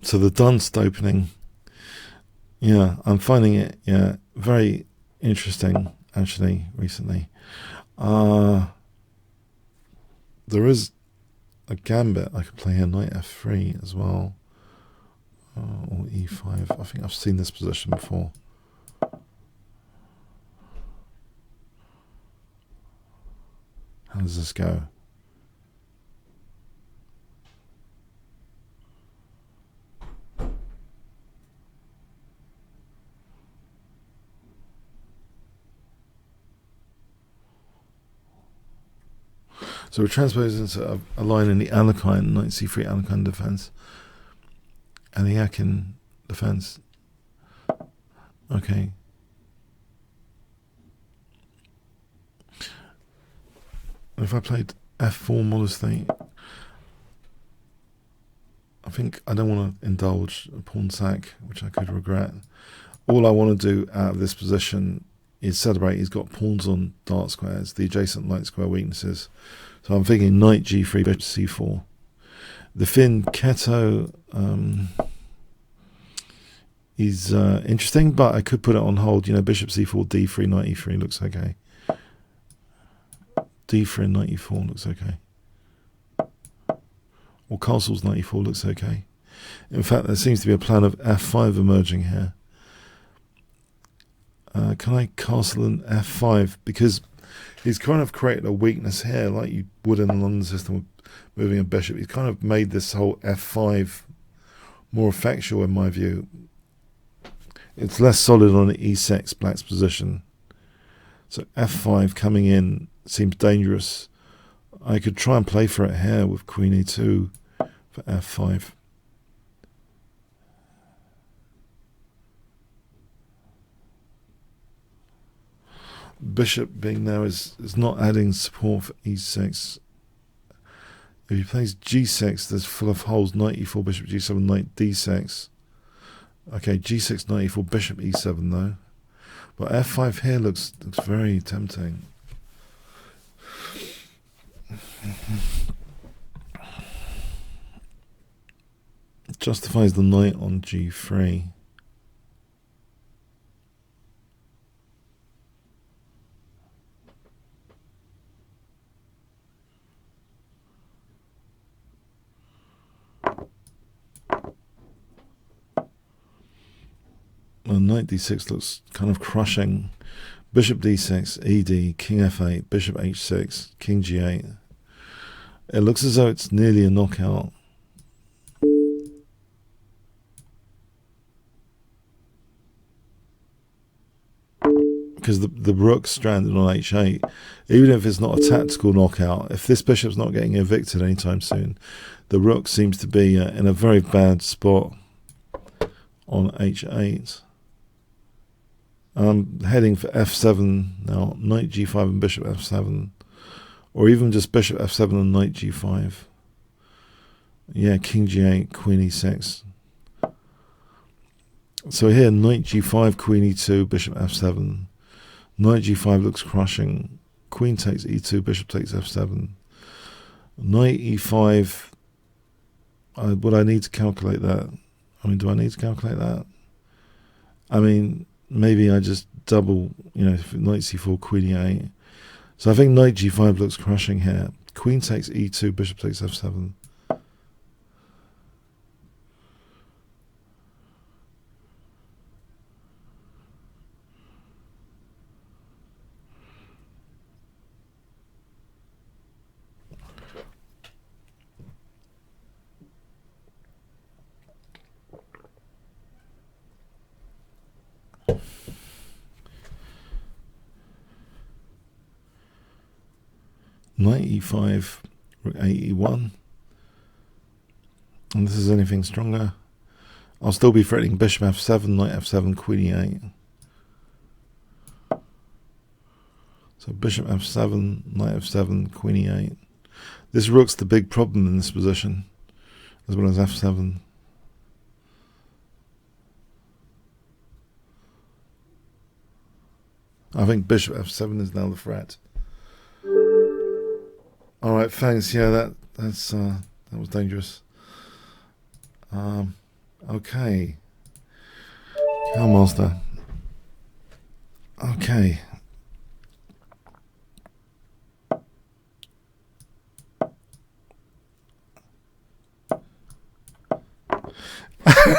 Speaker 1: So the Dunst opening, yeah, I'm finding it, yeah, very interesting, actually, recently. There is a gambit I could play here, knight f3 as well, or e5. I think I've seen this position before. How does this go? So we're transposed into a line in the Alekhine, knight c3 Alekhine defense, and the Akin defense. Okay. If I played f4 modestly, I think I don't want to indulge a pawn sack, which I could regret. All I want to do out of this position is celebrate he's got pawns on dark squares, the adjacent light square weaknesses. So I'm thinking knight g3, bishop c4. The Finn Keto is interesting, but I could put it on hold. You know, bishop c4, d3, knight e3 looks okay. d3 and knight e4 looks okay. Or castles knight e4 looks okay. In fact, there seems to be a plan of f5 emerging here. Can I castle an f5? Because he's kind of created a weakness here, like you would in the London system with moving a bishop. He's kind of made this whole f5 more effectual, in my view. It's less solid on the e6, black's position. So f5 coming in seems dangerous. I could try and play for it here with queen e2 for f5. Bishop being there is not adding support for e6. If he plays g6, there's full of holes. Knight e4, bishop g7, knight d6. Okay, g6, knight e4, bishop e7 though. But f5 here looks very tempting. It justifies the knight on g3. Well, knight d6 looks kind of crushing. Bishop d6, ed, king f8, bishop h6, king g8. It looks as though it's nearly a knockout. Because the rook's stranded on h8. Even if it's not a tactical knockout, if this bishop's not getting evicted anytime soon, the rook seems to be in a very bad spot on h8. I'm heading for f7 now, knight g5 and bishop f7, or even just bishop f7 and knight g5. Yeah, king g8, queen e6. So here, knight g5, queen e2, bishop f7. Knight g5 looks crushing. Queen takes e2, bishop takes f7. Knight e5. Would I need to calculate that? I mean, do I need to calculate that? I mean, maybe I just double, knight c4, queen e8. So I think knight g5 looks crushing here. Queen takes e2, bishop takes f7. Knight e5, rook a e1. And this is anything stronger. I'll still be threatening bishop f7, knight f7, queen e8. So bishop f7, knight f7, queen e8. This rook's the big problem in this position, as well as f7. I think bishop f7 is now the threat. All right, thanks. Yeah, that was dangerous. Okay. Master. Okay.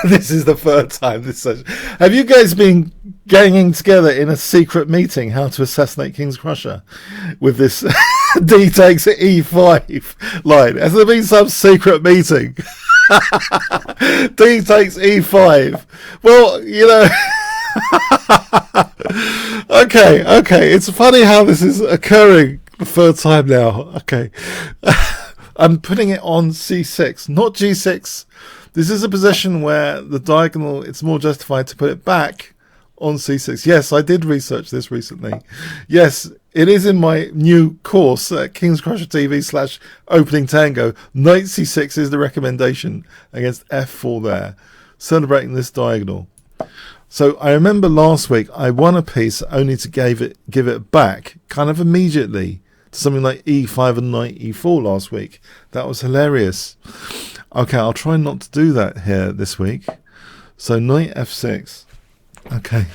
Speaker 1: This is the third time this session. Have you guys been ganging together in a secret meeting how to assassinate Kingscrusher with this D takes E5 line? Has there been some secret meeting? D takes E5. Well, Okay. It's funny how this is occurring the third time now. Okay. I'm putting it on C6, not G6. This is a position where the diagonal, it's more justified to put it back on C6. Yes, I did research this recently. Yes, it is in my new course at Kingscrusher TV /Opening Tango. Knight C6 is the recommendation against F4 there, celebrating this diagonal. So I remember last week I won a piece only to give it back kind of immediately to something like E5 and Knight E4 last week. That was hilarious. Okay, I'll try not to do that here this week. So Knight F6. Okay.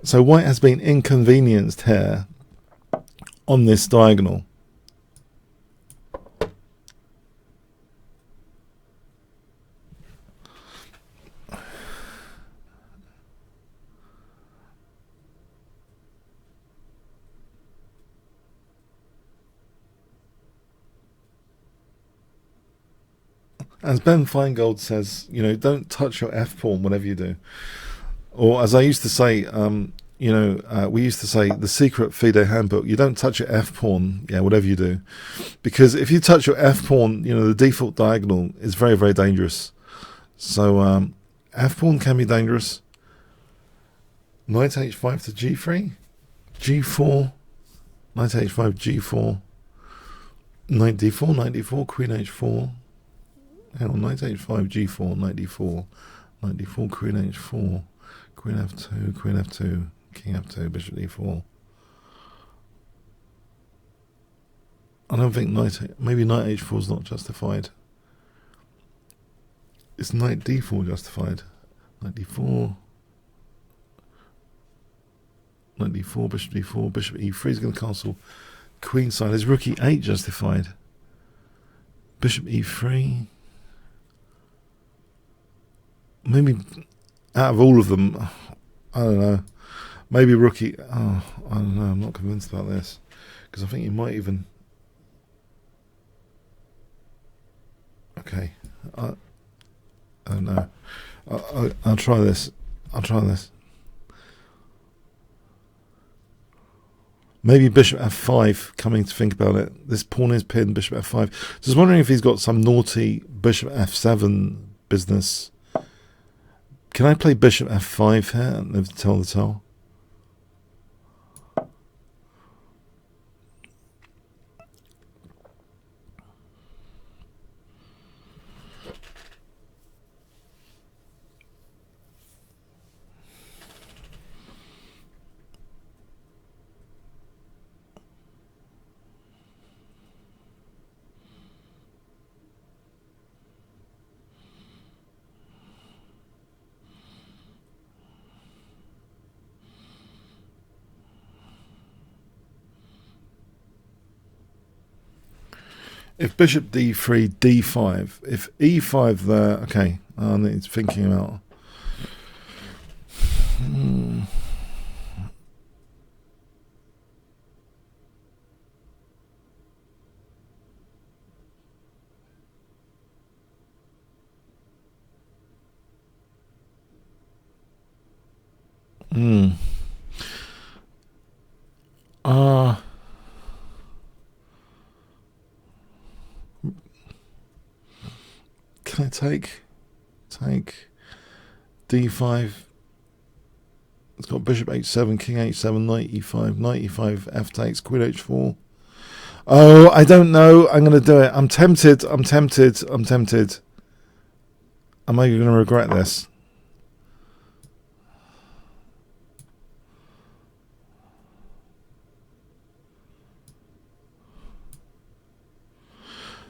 Speaker 1: So white has been inconvenienced here on this diagonal. As Ben Feingold says, don't touch your F pawn, whatever you do. Or as I used to say, we used to say the secret FIDE handbook, you don't touch your F pawn, whatever you do. Because if you touch your F pawn, the default diagonal is very, very dangerous. So F pawn can be dangerous. Knight H5 to G3, G4, Knight H5, G4, Knight D4, Knight D4, Queen H4. Hang on, Knight H5, G4, Knight D4, Knight D4, Queen H4, Queen F2, Queen F2, King F2, Bishop D4. I don't think maybe Knight H4 is not justified. Is Knight D4 justified? Knight D4, Knight D4, Bishop D4, Bishop E3 is going to castle Queen side. Is Rook E8 justified? Bishop E3. Maybe out of all of them, I don't know. Maybe Rookie. I don't know. I'm not convinced about this because I think you might even. Okay, I don't know. I'll try this. Maybe Bishop F5. Coming to think about it, this pawn is pinned. Bishop F5. Just wondering if he's got some naughty Bishop F7 business. Can I play Bishop F5 here and live to tell the tale? If bishop d3, d5. If e5 there, okay. I need thinking about. Can I take d5? It's got bishop h7, king h7, knight e5, knight e5, f takes, queen h4. Oh, I don't know. I'm going to do it. I'm tempted. Am I going to regret this?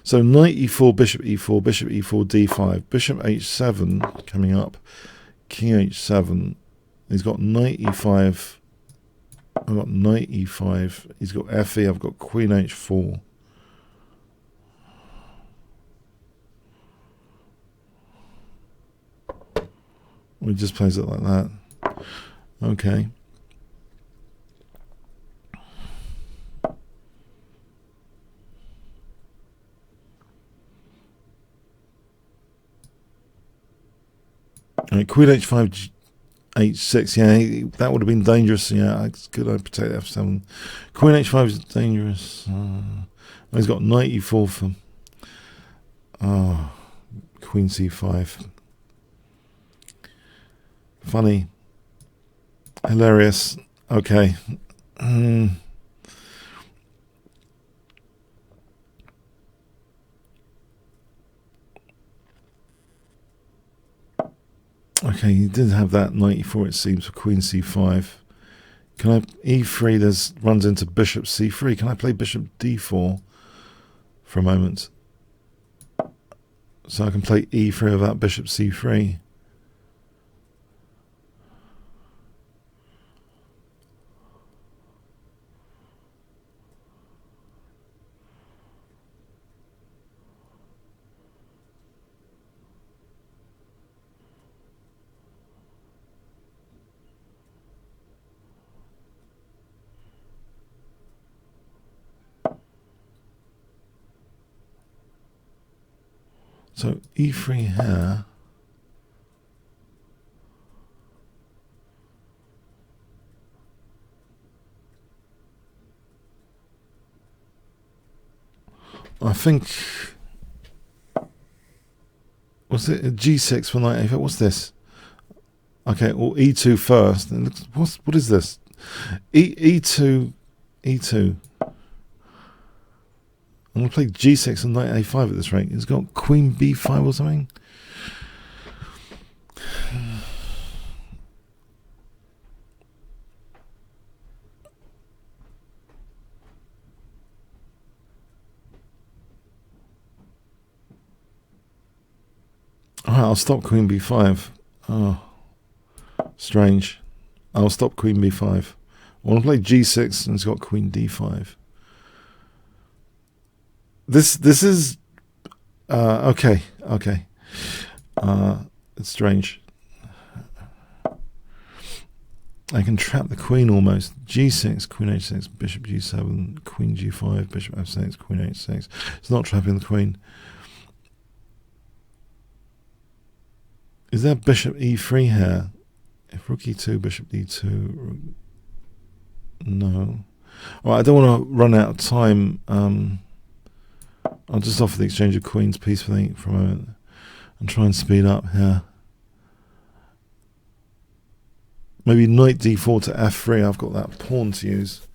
Speaker 1: So knight e4, bishop e4, bishop e4, d5, bishop h7 coming up, king h7. He's got knight e5. I've got knight e5. He's got fe. I've got queen h4. We just plays it like that. Okay. Right, queen h5, h6. Yeah, that would have been dangerous. Yeah, it's good. I protect f7. Queen h5 is dangerous. He's got knight e4 for. Queen c5. Funny. Hilarious. Okay. Okay, he did have that knight e4, it seems, for queen c5. Can I e3? There's runs into bishop c3. Can I play bishop d4 for a moment? So I can play e3 without bishop c3. So e3 here. I think, was it a g6 for knight a5? What's this? Okay, well e2 first. What is this? E2. I'm going to play g6 and knight a5 at this rate. It's got queen b5 or something. Alright, I'll stop queen b5. Oh, strange. I'll stop queen b5. I want to play g6 and it's got queen d5. This is okay. It's strange. I can trap the queen almost. g6, queen h6, bishop g7, queen g5, bishop f6, queen h6. It's not trapping the queen. Is there bishop e3 here? If rook e2, bishop d2, no. Alright, I don't want to run out of time. I'll just offer the exchange of queens peacefully for a moment and try and speed up here. Maybe knight d4 to f3. I've got that pawn to use.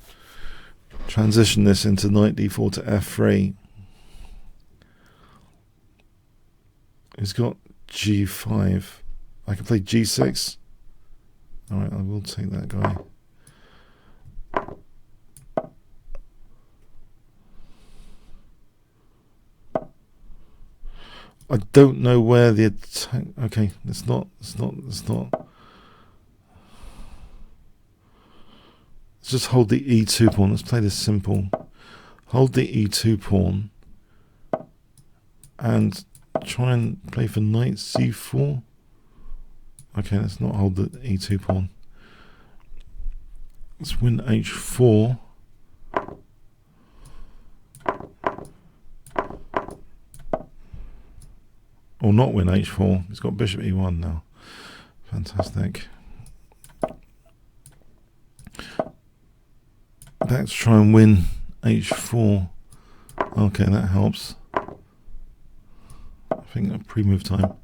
Speaker 1: Transition this into knight d4 to f3. He's got g5. I can play g6. Alright, I will take that guy. I don't know where the attack. Okay, it's not. Let's just hold the e2 pawn. Let's play this simple. Hold the e2 pawn. and try and play for knight c4. Okay, let's not hold the e2 pawn. Let's win h4. Or not win h4. He's got bishop e1 now. Fantastic. Let's try and win h4. Okay, that helps. I think that pre-move time.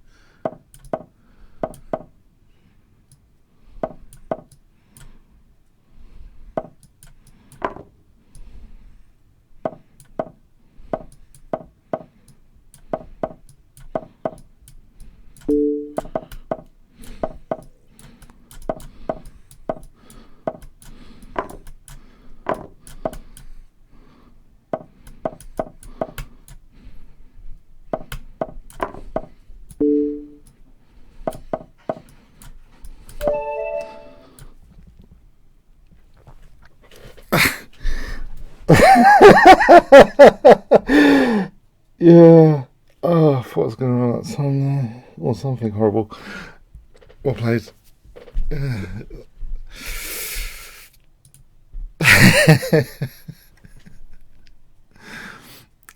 Speaker 1: Yeah. Oh, I thought I was going to run out of time there. Or something horrible. Well played.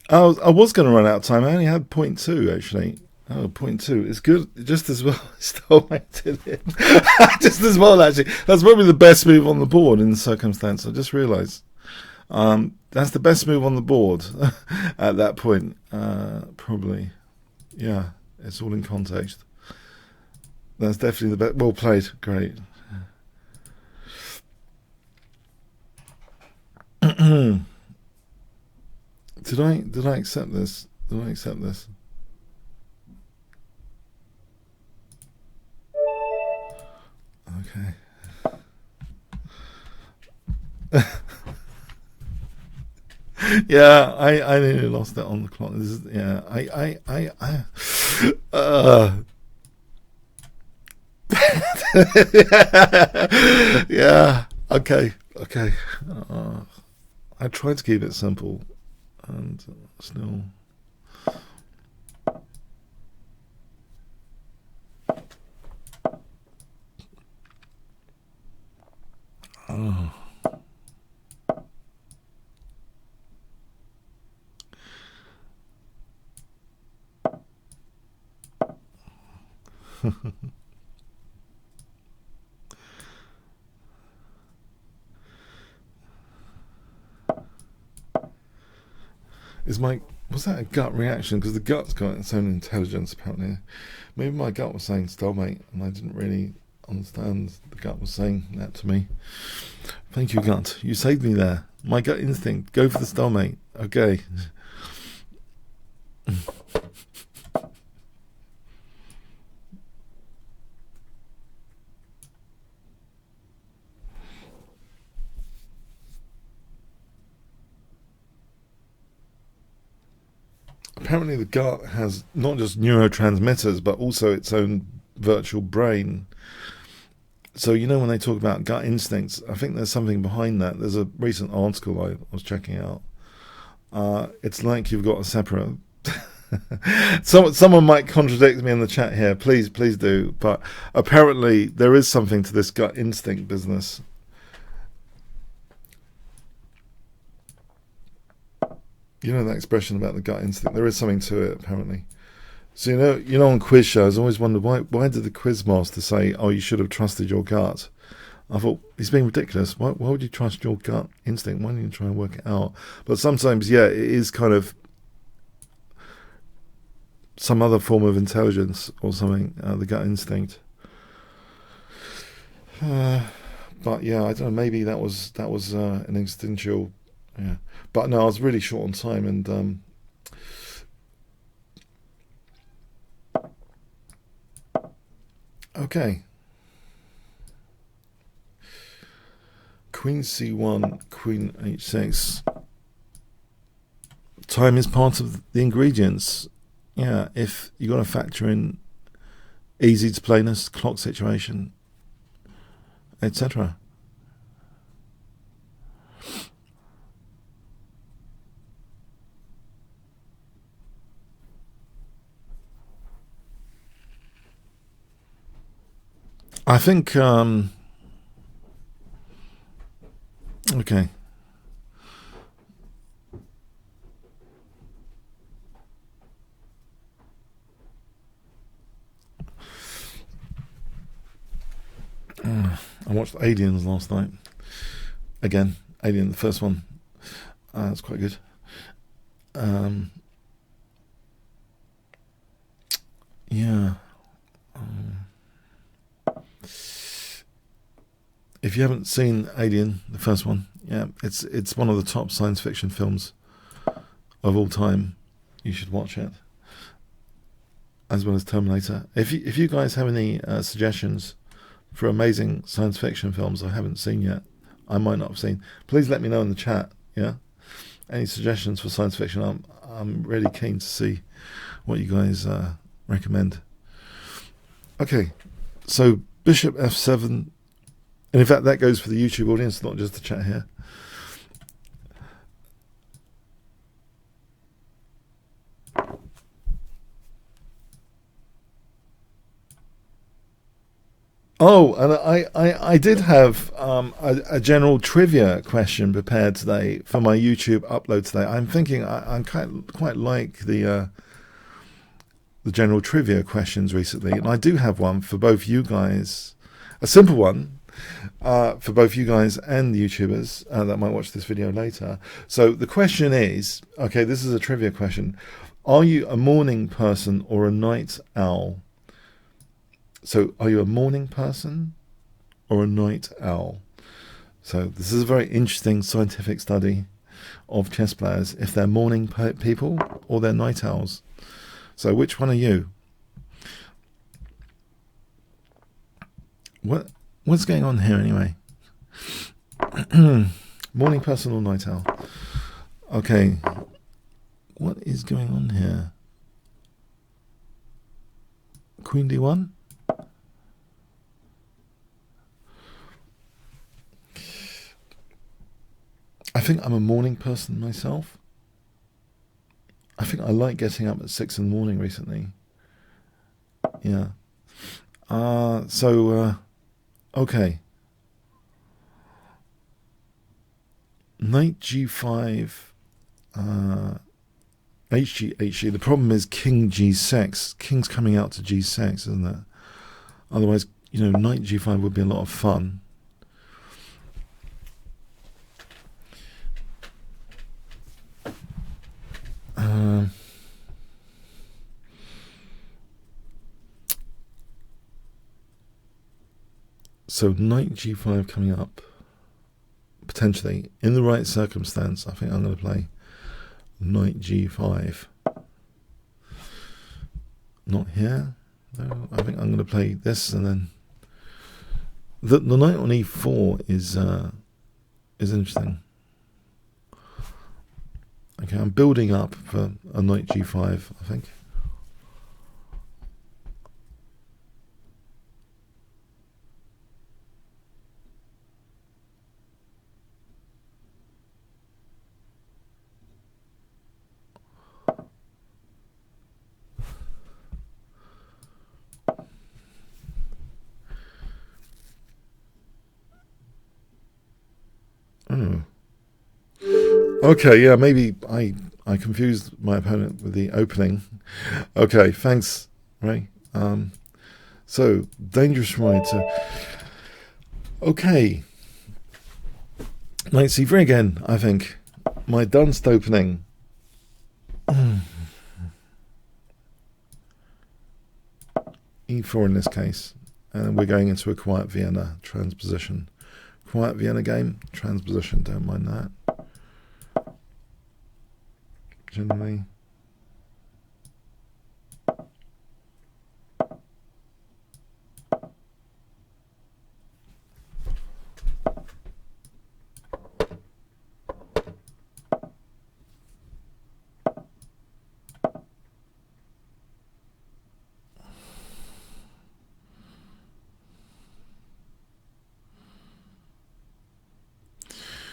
Speaker 1: I was going to run out of time. I only had 0.2 actually. Oh, 0.2. It's good. Just as well. Still waited in. Just as well, actually. That's probably the best move on the board in the circumstance. I just realised. That's the best move on the board at that point. Probably. Yeah, it's all in context. That's definitely the best. Well played. Great. Did I accept this? Did I accept this? Okay. Yeah, I nearly lost that on the clock. This is, yeah, yeah, okay. I tried to keep it simple, and still. Oh. Was that a gut reaction? Because the gut's got its own intelligence apparently. Maybe my gut was saying stalemate, and I didn't really understand the gut was saying that to me. Thank you, gut. You saved me there. My gut instinct. Go for the stalemate. Okay. Apparently the gut has not just neurotransmitters, but also its own virtual brain. So, you know, when they talk about gut instincts, I think there's something behind that. There's a recent article I was checking out. It's like you've got a separate... Someone might contradict me in the chat here. Please do. But apparently there is something to this gut instinct business. You know that expression about the gut instinct? There is something to it, apparently. So, you know, on quiz shows, I always wondered why did the quiz master say, "Oh, you should have trusted your gut"? I thought he's being ridiculous. Why would you trust your gut instinct? Why don't you try and work it out? But sometimes, yeah, it is kind of some other form of intelligence or something. The gut instinct. But yeah, I don't know. Maybe that was an instinctual. Yeah, but no, I was really short on time, and okay. Queen c1, queen h6. Time is part of the ingredients. Yeah, if you got to factor in easy to playness, clock situation, etc. I think, okay. I watched Aliens last night. Again, Alien, the first one. It's quite good. Yeah. If you haven't seen Alien, the first one, yeah, it's one of the top science fiction films of all time. You should watch it, as well as Terminator. If you guys have any suggestions for amazing science fiction films I haven't seen yet, I might not have seen, please let me know in the chat. Yeah, any suggestions for science fiction? I'm really keen to see what you guys recommend. Okay, so Bishop F7, and in fact that goes for the YouTube audience, not just the chat here. Oh, and I did have a general trivia question prepared today for my YouTube upload today. I'm thinking I quite like the general trivia questions recently, and I do have one for both you guys, a simple one for both you guys and the YouTubers that might watch this video later. So the question is, okay, this is a trivia question. Are you a morning person or a night owl? So are you a morning person or a night owl? So this is a very interesting scientific study of chess players, if they're morning people or they're night owls. So which one are you? What's going on here anyway? Morning person or night owl? Okay. What is going on here? Queen D1? I think I'm a morning person myself. I think I like getting up at 6 in the morning recently. Yeah. Okay. Knight G5, HG. The problem is King G6. King's coming out to G6, isn't it? Otherwise, Knight G5 would be a lot of fun. So Knight G5 coming up, potentially in the right circumstance. I think I'm going to play Knight G5. Not here. No, I think I'm going to play this, and then the knight on E4 is interesting. Okay, I'm building up for a Knight G5, I think. Oh. Okay, yeah, maybe I confused my opponent with the opening. Okay, thanks, Ray. So, dangerous ride. Okay. Knight C3 again, I think. My dunst opening. E4 in this case. And we're going into a quiet Vienna transposition. Quiet Vienna game, transposition, don't mind that. Generally.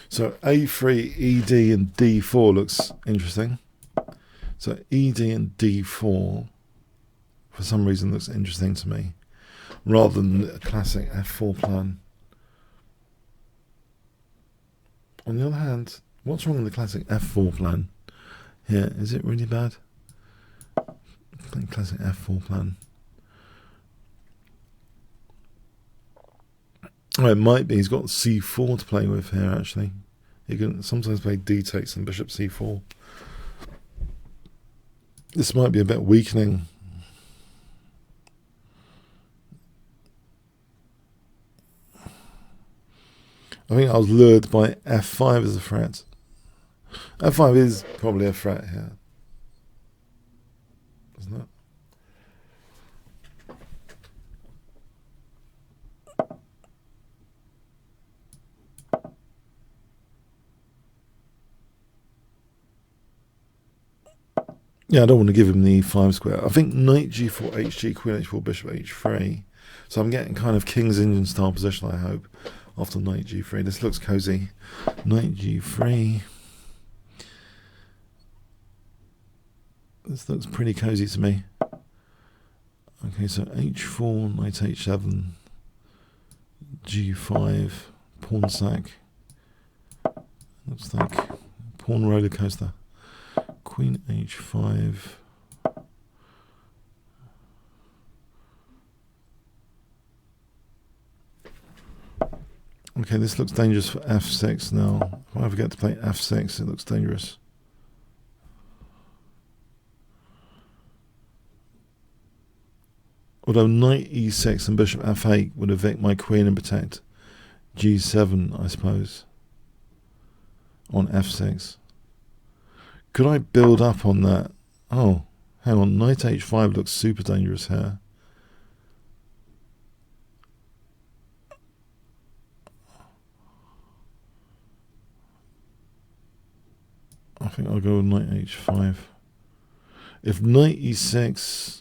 Speaker 1: So A3, ED and D4 looks interesting. So ED and D4 for some reason looks interesting to me. rather than a classic f4 plan. On the other hand, what's wrong with the classic f4 plan here? Is it really bad? Classic f4 plan. Oh, it might be. He's got c4 to play with here, actually. He can sometimes play d takes and bishop c4. This might be a bit weakening. I think I was lured by f5 as a threat. f5 is probably a threat here, isn't it? Yeah, I don't want to give him the e5 square. I think knight g4, hg, queen h4, bishop h3. So I'm getting kind of King's Indian style position, I hope, after knight g3. This looks cozy. Knight g3. This looks pretty cozy to me. Okay, so h4, knight h7, g5, pawn sack. Looks like pawn roller coaster. Queen h5. Okay, this looks dangerous for f6 now. If I forget to play f6, it looks dangerous. Although knight e6 and bishop f8 would evict my queen and protect g7, I suppose, on f6. Could I build up on that? Oh, hang on. Knight h5 looks super dangerous here. I think I'll go with knight h5. If knight e6...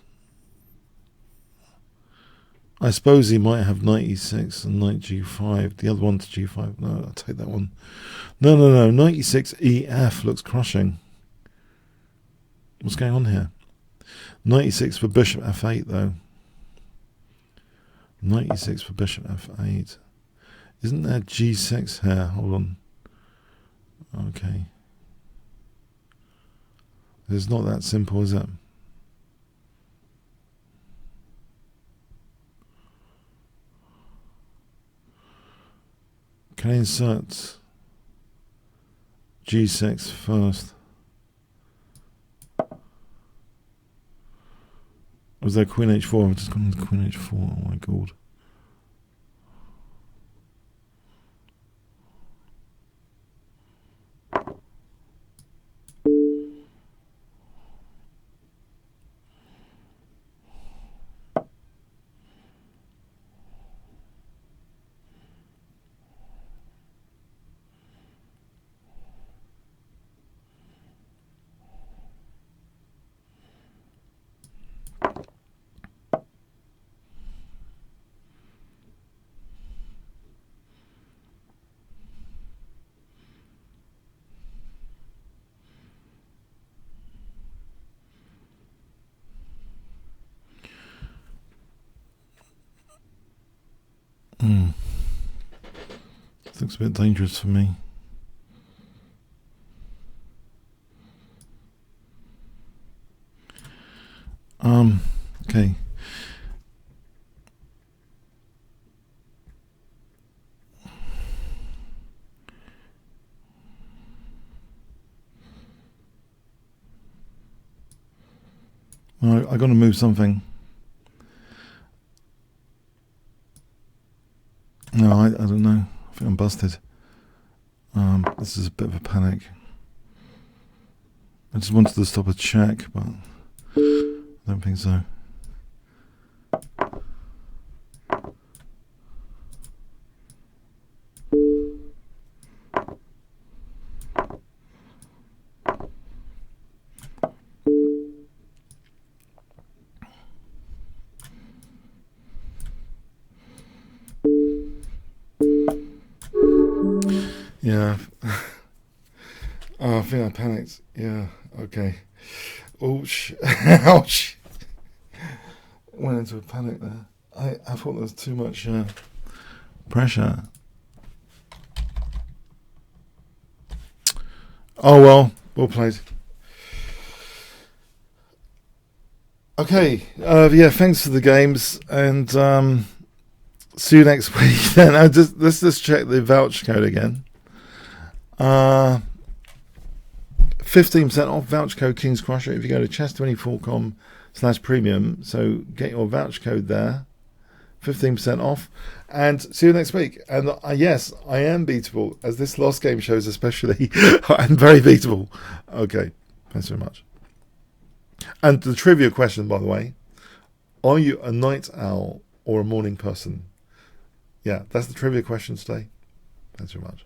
Speaker 1: I suppose he might have knight e6 and knight g5. The other one to g5. No, I'll take that one. No. Knight e6, ef looks crushing. What's going on here? Knight e6 for bishop f8, though. Knight e6 for bishop f8. Isn't there g6 here? Hold on. Okay. It's not that simple, is it? Can I insert g6 first? Was there queen h4? I've just gone into queen h4. Oh my god. This looks a bit dangerous for me. Okay. Well, I got to move something. No, I don't know. I think I'm busted. This is a bit of a panic. I just wanted to stop a check, but I don't think so. Yeah. Oh, I think I panicked. Yeah, okay. Ouch. Ouch. Went into a panic there. I thought there was too much pressure. Oh well, well played. Okay, yeah, thanks for the games, and see you next week. Then let's just check the voucher code again. 15% off voucher code Kingscrusher if you go to chess24.com/premium. So get your voucher code there. 15% off, and see you next week. And yes, I am beatable, as this last game shows especially. I'm very beatable. Okay, thanks very much. And the trivia question, by the way, are you a night owl or a morning person? Yeah, that's the trivia question today. Thanks very much.